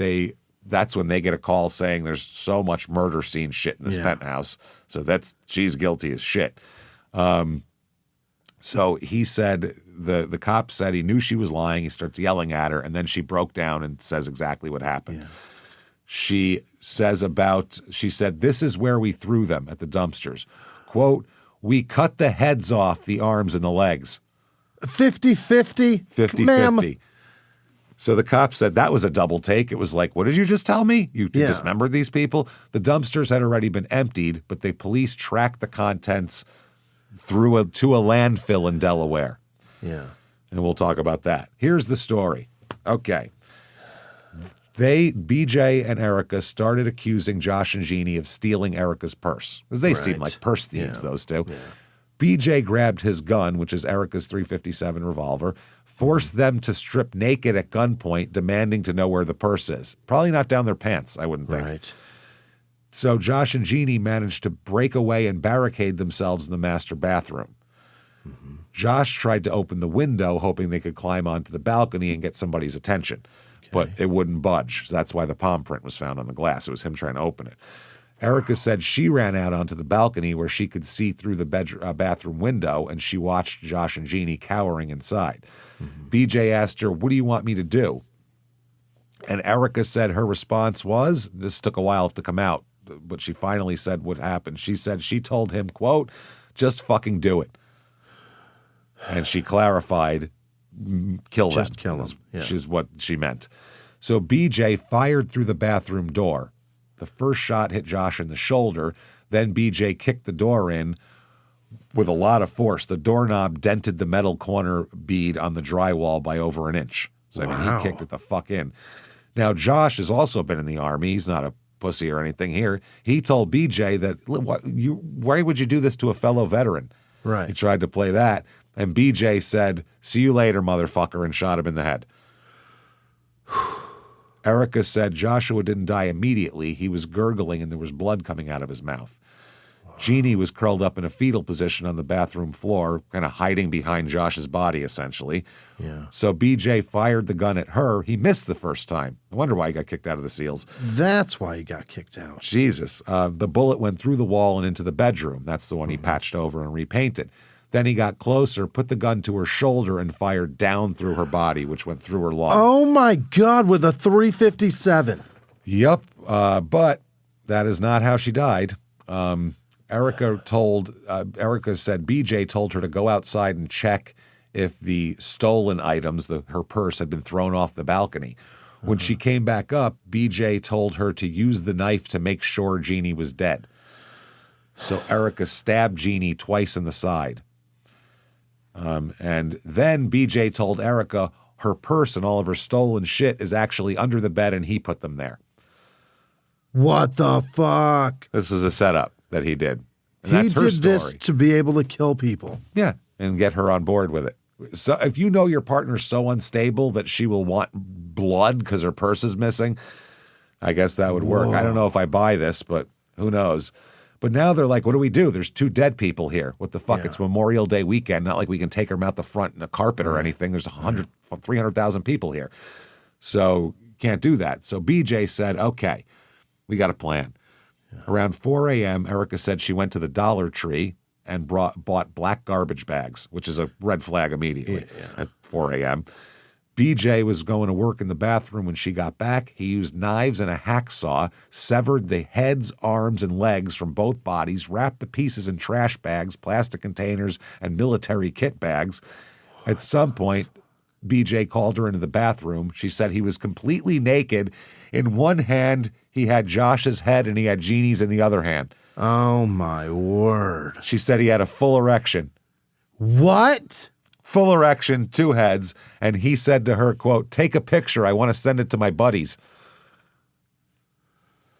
that's when they get a call saying there's so much murder scene shit in this penthouse. So she's guilty as shit. So he said, the cop said he knew she was lying. He starts yelling at her, and then she broke down and says exactly what happened. Yeah. She said, this is where we threw them at the dumpsters. Quote, we cut the heads off the arms and the legs. 50-50? 50-50. So the cop said that was a double take. It was like, what did you just tell me? You dismembered these people? The dumpsters had already been emptied, but the police tracked the contents to a landfill in Delaware. Yeah. And we'll talk about that. Here's the story. Okay. BJ and Erica started accusing Josh and Jeannie of stealing Erica's purse. Because they seem like purse thieves, those two. Yeah. BJ grabbed his gun, which is Erica's .357 revolver, forced them to strip naked at gunpoint, demanding to know where the purse is. Probably not down their pants, I wouldn't think. Right. So Josh and Jeannie managed to break away and barricade themselves in the master bathroom. Mm-hmm. Josh tried to open the window, hoping they could climb onto the balcony and get somebody's attention. But it wouldn't budge. So that's why the palm print was found on the glass. It was him trying to open it. Erica said she ran out onto the balcony where she could see through the bathroom window, and she watched Josh and Jeannie cowering inside. BJ asked her, "What do you want me to do?" And Erica said her response was, this took a while to come out, but she finally said what happened. She said she told him, quote, "Just fucking do it." And she clarified, kill them. Just kill them. Yeah. Which is what she meant. So BJ fired through the bathroom door. The first shot hit Josh in the shoulder. Then BJ kicked the door in with a lot of force. The doorknob dented the metal corner bead on the drywall by over an inch. So I mean, he kicked it the fuck in. Now, Josh has also been in the Army. He's not a pussy or anything here. He told BJ that, why would you do this to a fellow veteran? Right. He tried to play that. And BJ said, "See you later, motherfucker," and shot him in the head. Erica said Joshua didn't die immediately. He was gurgling and there was blood coming out of his mouth. Jeannie was curled up in a fetal position on the bathroom floor, kind of hiding behind Josh's body, essentially. Yeah. So BJ fired the gun at her. He missed the first time. I wonder why he got kicked out of the SEALs. That's why he got kicked out. Jesus. The bullet went through the wall and into the bedroom. That's the one he patched over and repainted. Then he got closer, put the gun to her shoulder, and fired down through her body, which went through her lung. Oh, my God, with a .357. Yep, but that is not how she died. Erica said BJ told her to go outside and check if the stolen items, her purse, had been thrown off the balcony. When she came back up, BJ told her to use the knife to make sure Jeannie was dead. So Erica stabbed Jeannie twice in the side. And then BJ told Erica her purse and all of her stolen shit is actually under the bed and he put them there. What the fuck? This was a setup that he did. And He that's her did story. this to be able to kill people. Yeah, and get her on board with it. So if you know your partner's so unstable that she will want blood because her purse is missing, I guess that would work. I don't know if I buy this, but who knows? But now they're like, what do we do? There's 2 dead people here. What the fuck? Yeah. It's Memorial Day weekend. Not like we can take them out the front in a carpet or anything. There's 300,000 people here. So can't do that. So BJ said, okay, we got a plan. Yeah. Around 4 a.m., Erica said she went to the Dollar Tree and bought black garbage bags, which is a red flag immediately at 4 a.m. BJ was going to work in the bathroom when she got back. He used knives and a hacksaw, severed the heads, arms, and legs from both bodies, wrapped the pieces in trash bags, plastic containers, and military kit bags. At some point, BJ called her into the bathroom. She said he was completely naked. In one hand, he had Josh's head and he had Jeannie's in the other hand. Oh, my word. She said he had a full erection. What? Full erection, 2 heads, and he said to her, quote, "Take a picture. I want to send it to my buddies."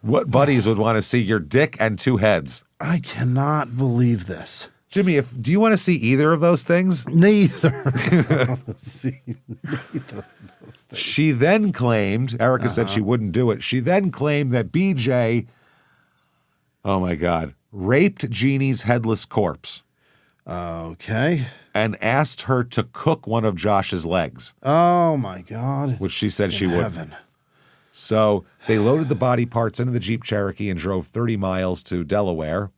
What buddies would want to see your dick and 2 heads? I cannot believe this. Jimmy, do you want to see either of those things? Neither. She then claimed, Erica said she wouldn't do it. She then claimed that BJ, oh my God, raped Jeannie's headless corpse. Okay. And asked her to cook one of Josh's legs. Oh, my God. Which she said she wouldn't. wouldn't. So they loaded the body parts into the Jeep Cherokee and drove 30 miles to Delaware,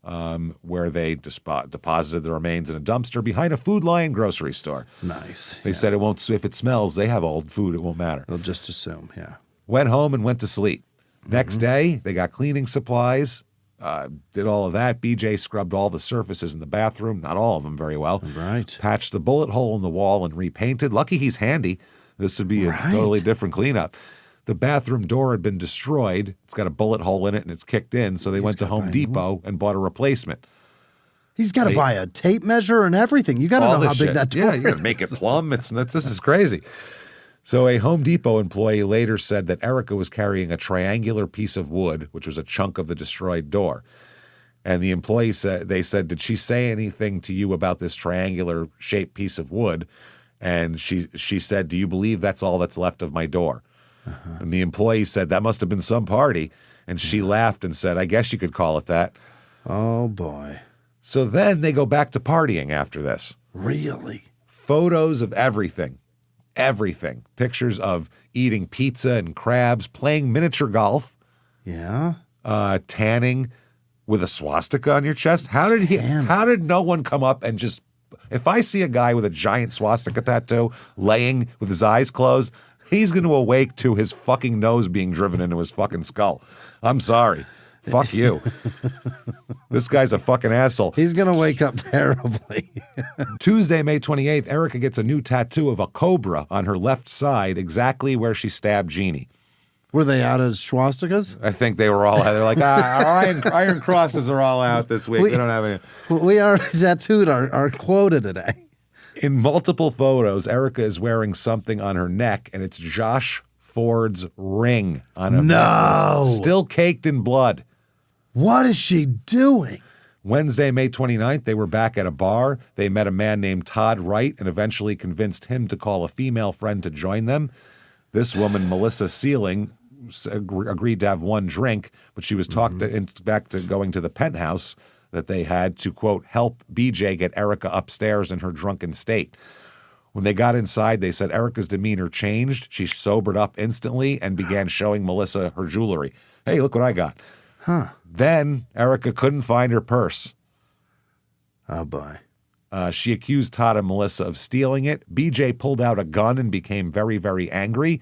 where they deposited the remains in a dumpster behind a Food Lion grocery store. Nice. They said it won't, if it smells, they have old food, it won't matter. They'll just assume, yeah. Went home and went to sleep. Next day, they got cleaning supplies. Did all of that. BJ scrubbed all the surfaces in the bathroom, not all of them very well. Right. Patched the bullet hole in the wall and repainted. Lucky he's handy. This would be a totally different cleanup. The bathroom door had been destroyed. It's got a bullet hole in it and it's kicked in. So they went to Home Depot and bought a replacement. He's got to buy a tape measure and everything. You got to know how big that door is. Yeah, you got to make it plumb. This is crazy. So a Home Depot employee later said that Erica was carrying a triangular piece of wood, which was a chunk of the destroyed door. And the employee said, did she say anything to you about this triangular shaped piece of wood? And she said, do you believe that's all that's left of my door? And the employee said, that must have been some party. And she laughed and said, I guess you could call it that. Oh, boy. So then they go back to partying after this. Really? Photos of everything. Everything. Pictures of eating pizza and crabs, playing miniature golf. Yeah. Tanning, with a swastika on your chest? How did no one come up and just, if I see a guy with a giant swastika tattoo laying with his eyes closed, he's going to awake to his fucking nose being driven into his fucking skull. I'm sorry. Fuck you. This guy's a fucking asshole. He's going to wake up terribly. Tuesday, May 28th, Erica gets a new tattoo of a cobra on her left side, exactly where she stabbed Jeannie. Were they out of swastikas? I think they were all, they're like, our iron crosses are all out this week. We don't have any. We already tattooed our quota today. In multiple photos, Erica is wearing something on her neck, and it's Josh Ford's ring on a necklace, still caked in blood. What is she doing? Wednesday, May 29th, they were back at a bar. They met a man named Todd Wright and eventually convinced him to call a female friend to join them. This woman, Melissa Sealing, agreed to have one drink, but she was talked back to going to the penthouse that they had to, quote, help BJ get Erica upstairs in her drunken state. When they got inside, they said Erica's demeanor changed. She sobered up instantly and began showing Melissa her jewelry. Hey, look what I got. Then Erica couldn't find her purse. Oh, boy. She accused Todd and Melissa of stealing it. BJ pulled out a gun and became very, very angry.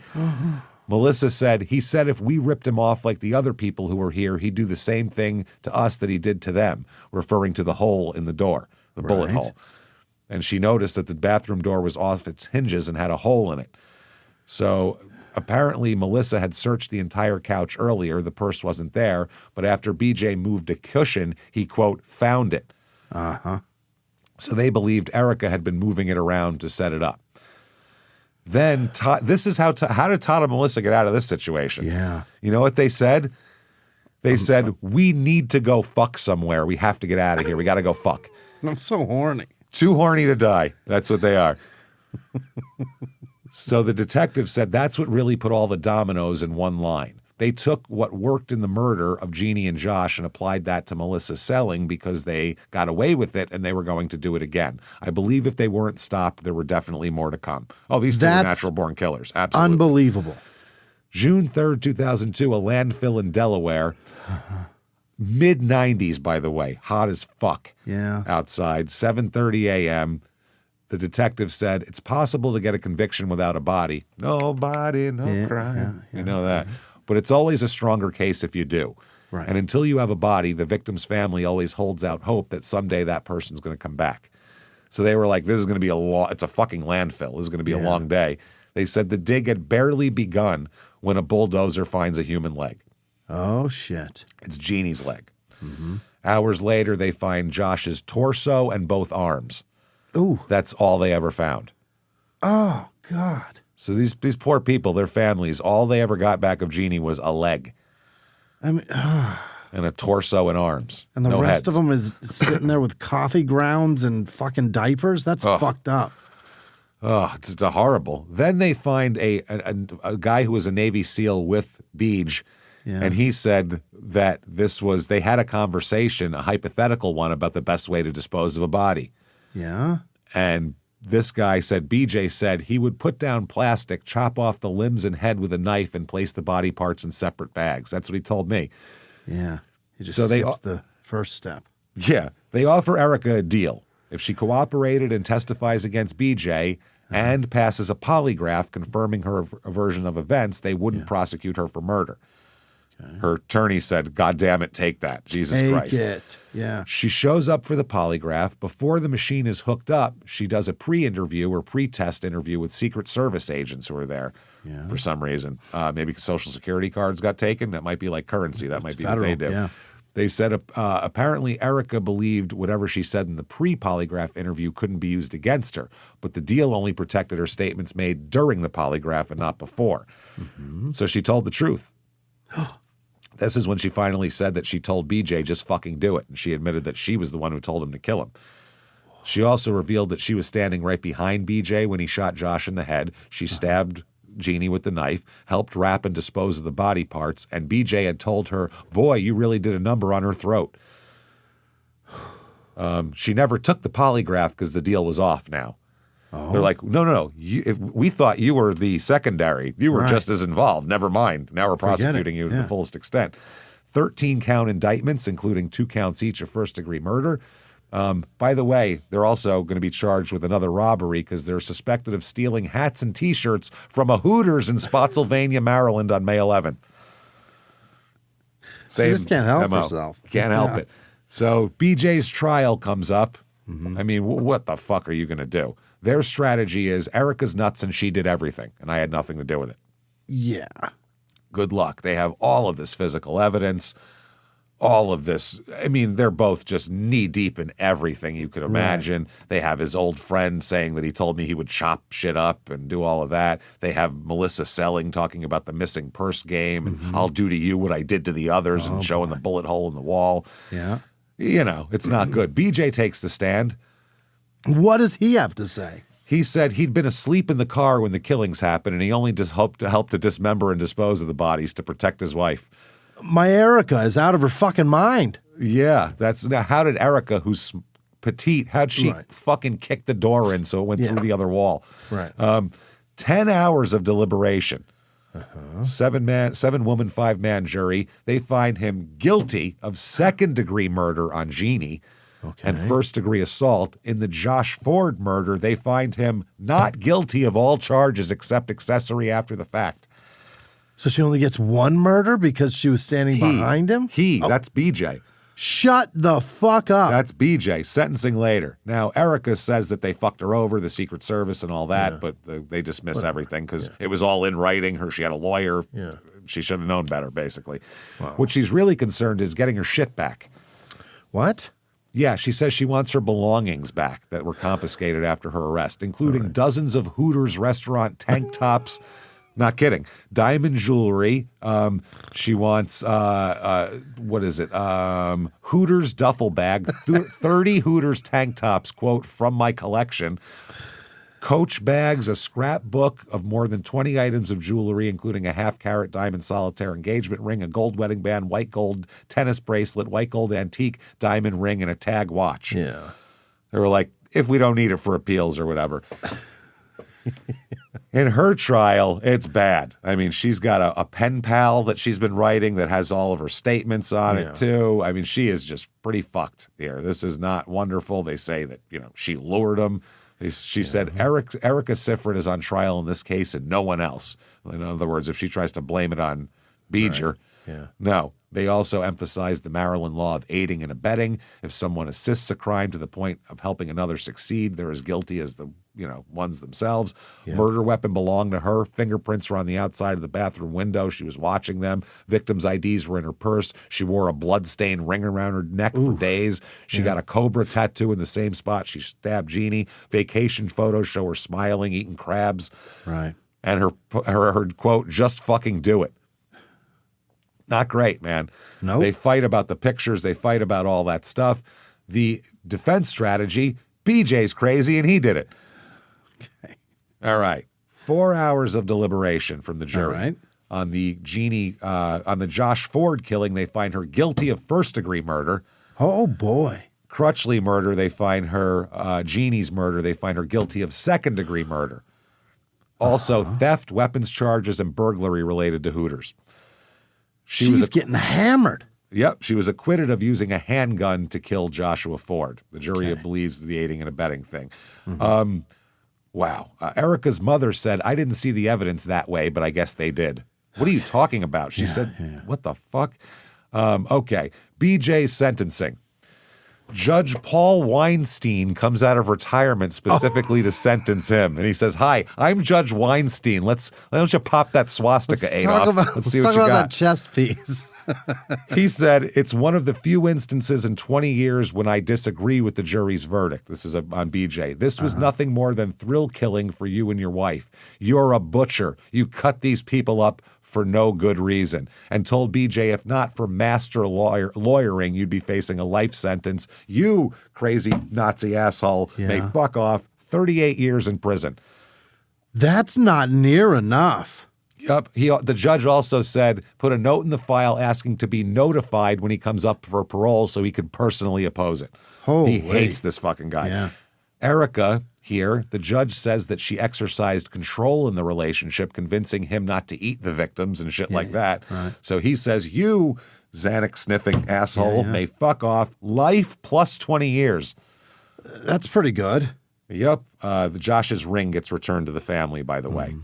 Melissa said, he said if we ripped him off like the other people who were here, he'd do the same thing to us that he did to them, referring to the hole in the door, the bullet hole. And she noticed that the bathroom door was off its hinges and had a hole in it. So apparently Melissa had searched the entire couch earlier. The purse wasn't there. But after BJ moved a cushion, he, quote, found it. So they believed Erica had been moving it around to set it up. Then this is how did Todd and Melissa get out of this situation? Yeah. You know what they said? They said, we need to go fuck somewhere. We have to get out of here. We got to go fuck. I'm so horny. Too horny to die. That's what they are. So the detective said that's what really put all the dominoes in one line. They took what worked in the murder of Jeannie and Josh and applied that to Melissa Selling because they got away with it and they were going to do it again. I believe if they weren't stopped, there were definitely more to come. Oh, these two are natural-born killers. Absolutely. Unbelievable. June 3rd, 2002, a landfill in Delaware. Mid-90s, by the way. Hot as fuck. Yeah. Outside, 7:30 a.m. The detective said, it's possible to get a conviction without a body. No body, no crime. You know that. But it's always a stronger case if you do. Right. And until you have a body, the victim's family always holds out hope that someday that person's going to come back. So they were like, this is going to be it's a fucking landfill. This is going to be a long day. They said the dig had barely begun when a bulldozer finds a human leg. Oh, shit. It's Jeannie's leg. Hours later, they find Josh's torso and both arms. Ooh. That's all they ever found. Oh, God. So these poor people, their families, all they ever got back of Jeannie was a leg. I mean, and a torso and arms. And the no rest heads. of them is sitting there with coffee grounds and fucking diapers? That's fucked up. Oh, it's horrible. Then they find a guy who was a Navy SEAL with Beej, and he said that they had a conversation, a hypothetical one, about the best way to dispose of a body. Yeah? And this guy said, BJ said he would put down plastic, chop off the limbs and head with a knife, and place the body parts in separate bags. That's what he told me. Yeah. He just skipped the first step. Yeah. They offer Erica a deal. If she cooperated and testifies against BJ and passes a polygraph confirming her version of events, they wouldn't prosecute her for murder. Okay. Her attorney said, God damn it, take that. Jesus Christ. Take it. Yeah. She shows up for the polygraph. Before the machine is hooked up, she does a pre-interview or pre-test interview with Secret Service agents who are there for some reason. Maybe Social Security cards got taken. That might be like currency. That might be federal, what they do. Yeah. They said apparently Erica believed whatever she said in the pre-polygraph interview couldn't be used against her, but the deal only protected her statements made during the polygraph and not before. So she told the truth. This is when she finally said that she told BJ just fucking do it, and she admitted that she was the one who told him to kill him. She also revealed that she was standing right behind BJ when he shot Josh in the head. She stabbed Jeannie with the knife, helped wrap and dispose of the body parts, and BJ had told her, boy, you really did a number on her throat. She never took the polygraph because the deal was off now. They're like, no. We thought you were the secondary. You were just as involved. Never mind. Now we're prosecuting you to the fullest extent. 13-count indictments, including 2 counts each of first-degree murder. By the way, they're also going to be charged with another robbery because they're suspected of stealing hats and T-shirts from a Hooters in Spotsylvania, Maryland on May 11th. She just can't help herself. Can't help it. So BJ's trial comes up. I mean, what the fuck are you going to do? Their strategy is Erica's nuts and she did everything, and I had nothing to do with it. Yeah. Good luck. They have all of this physical evidence, all of this. I mean, they're both just knee-deep in everything you could imagine. Right. They have his old friend saying that he told me he would chop shit up and do all of that. They have Melissa Selling talking about the missing purse game and I'll do to you what I did to the others and showing the bullet hole in the wall. Yeah. You know, it's not good. BJ takes the stand. What does he have to say? He said he'd been asleep in the car when the killings happened, and he only just hoped to help to dismember and dispose of the bodies to protect his wife. My Erica is out of her fucking mind. Yeah, now how did Erica, who's petite, how'd she fucking kick the door in so it went through the other wall? Right. 10 hours of deliberation. 7-woman, 5-man jury. They find him guilty of second-degree murder on Jeannie and first-degree assault. In the Josh Ford murder, they find him not guilty of all charges except accessory after the fact. So she only gets one murder because she was standing behind him? That's BJ. Shut the fuck up. That's BJ. Sentencing later. Now, Erica says that they fucked her over, the Secret Service and all that, but they dismiss everything because it was all in writing. She had a lawyer. Yeah. She should have known better, basically. Wow. What she's really concerned is getting her shit back. What? Yeah, she says she wants her belongings back that were confiscated after her arrest, including dozens of Hooters restaurant tank tops. Not kidding. Diamond jewelry. She wants, what is it? Hooters duffel bag, 30 Hooters tank tops, quote, from my collection. Coach bags, a scrapbook of more than 20 items of jewelry, including a half-carat diamond solitaire engagement ring, a gold wedding band, white gold tennis bracelet, white gold antique diamond ring, and a tag watch. Yeah. They were like, if we don't need it for appeals or whatever. In her trial, it's bad. I mean, she's got a pen pal that she's been writing that has all of her statements on it, too. I mean, she is just pretty fucked here. This is not wonderful. They say that, she lured him. She said Erica Sifford is on trial in this case and no one else. In other words, if she tries to blame it on Beeger. No. They also emphasized the Maryland law of aiding and abetting. If someone assists a crime to the point of helping another succeed, they're as guilty as the ones themselves. Murder weapon belonged to her. Fingerprints were on the outside of the bathroom window. She was watching them. Victims' IDs were in her purse. She wore a blood-stained ring around her neck for days. She got a cobra tattoo in the same spot she stabbed Jeannie. Vacation photos show her smiling, eating crabs. Right. And her quote, just fucking do it. Not great, man. Nope. They fight about the pictures. They fight about all that stuff. The defense strategy, BJ's crazy and he did it. Okay. All right. 4 hours of deliberation from the jury. All right. On the on the Josh Ford killing, they find her guilty of first-degree murder. Oh, boy. Crutchley murder, they find her, Jeannie's murder, they find her guilty of second-degree murder. Also, theft, weapons charges, and burglary related to Hooters. She's getting hammered. Yep. She was acquitted of using a handgun to kill Joshua Ford. The jury believes the aiding and abetting thing. Wow. Erica's mother said, I didn't see the evidence that way, but I guess they did. What are you talking about? She said, what the fuck? Okay. BJ's sentencing. Judge Paul Weinstein comes out of retirement specifically to sentence him. And he says, hi, I'm Judge Weinstein. Why don't you pop that swastika, Adolf? Let's see what you got. That chest piece. He said, it's one of the few instances in 20 years when I disagree with the jury's verdict. This is on BJ. This was nothing more than thrill killing for you and your wife. You're a butcher. You cut these people up for no good reason, and told BJ if not for master lawyering, you'd be facing a life sentence. You, crazy Nazi asshole, may fuck off. 38 years in prison. That's not near enough. Yep. The judge also said, put a note in the file asking to be notified when he comes up for parole so he could personally oppose it. He hates this fucking guy. Yeah. Erica here, the judge says that she exercised control in the relationship, convincing him not to eat the victims and shit like that. Right. So he says, you, Xanax sniffing asshole may fuck off. Life plus 20 years. That's pretty good. Yep. The Josh's ring gets returned to the family, by the way.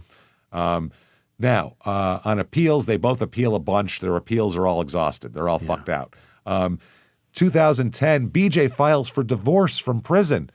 Now, on appeals, they both appeal a bunch. Their appeals are all exhausted. They're all fucked out. 2010, BJ files for divorce from prison.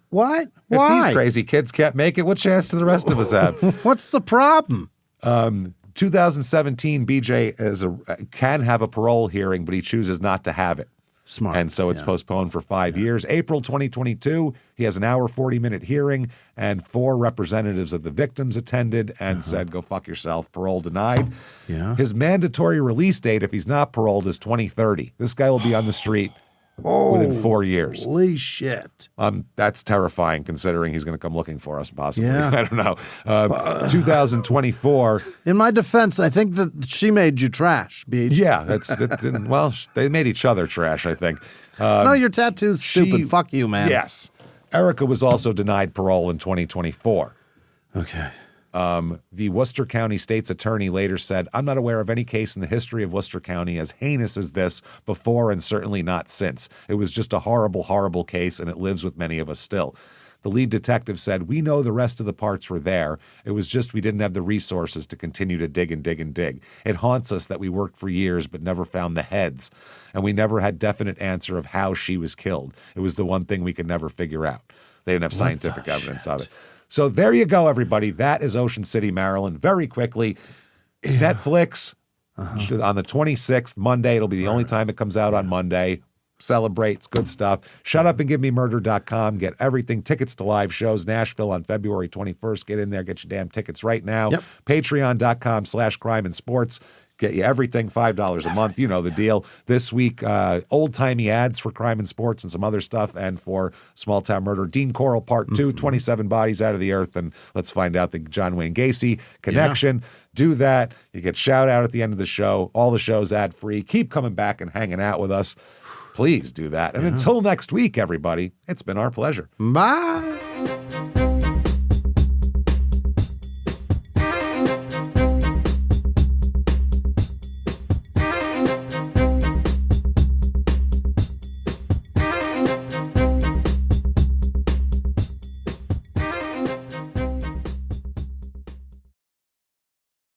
What? If Why? these crazy kids can't make it, what chance do the rest of us have? What's the problem? 2017, BJ can have a parole hearing, but he chooses not to have it. Smart. And so it's postponed for 5 years. April 2022, he has an hour, 40-minute hearing, and 4 representatives of the victims attended and said, go fuck yourself, parole denied. Yeah. His mandatory release date, if he's not paroled, is 2030. This guy will be on the street within 4 years. Holy shit. That's terrifying considering he's going to come looking for us possibly. Yeah. I don't know. 2024. In my defense, I think that she made you trash, Beach. Yeah, well, they made each other trash, I think. No, your tattoo's stupid. Fuck you, man. Yes. Erica was also denied parole in 2024. Okay. The Worcester County State's attorney later said, I'm not aware of any case in the history of Worcester County as heinous as this before and certainly not since. It was just a horrible, horrible case, and it lives with many of us still. The lead detective said, we know the rest of the parts were there. It was just we didn't have the resources to continue to dig and dig and dig. It haunts us that we worked for years but never found the heads, and we never had definite answer of how she was killed. It was the one thing we could never figure out. They didn't have scientific evidence of it. So there you go, everybody. That is Ocean City, Maryland. Very quickly, Netflix on the 26th, Monday. It'll be the only time it comes out on Monday. Celebrate. It's good stuff. ShutUpAndGiveMeMurder.com. Get everything. Tickets to live shows. Nashville on February 21st. Get in there. Get your damn tickets right now. Yep. Patreon.com/crime and sports. Get you everything, $5 a month. You know the deal. This week, old-timey ads for crime and sports and some other stuff. And for Small Town Murder, Dean Coral Part 2, 27 bodies out of the earth. And let's find out the John Wayne Gacy connection. Yeah. Do that. You get shout out at the end of the show. All the shows ad-free. Keep coming back and hanging out with us. Please do that. And until next week, everybody, it's been our pleasure. Bye.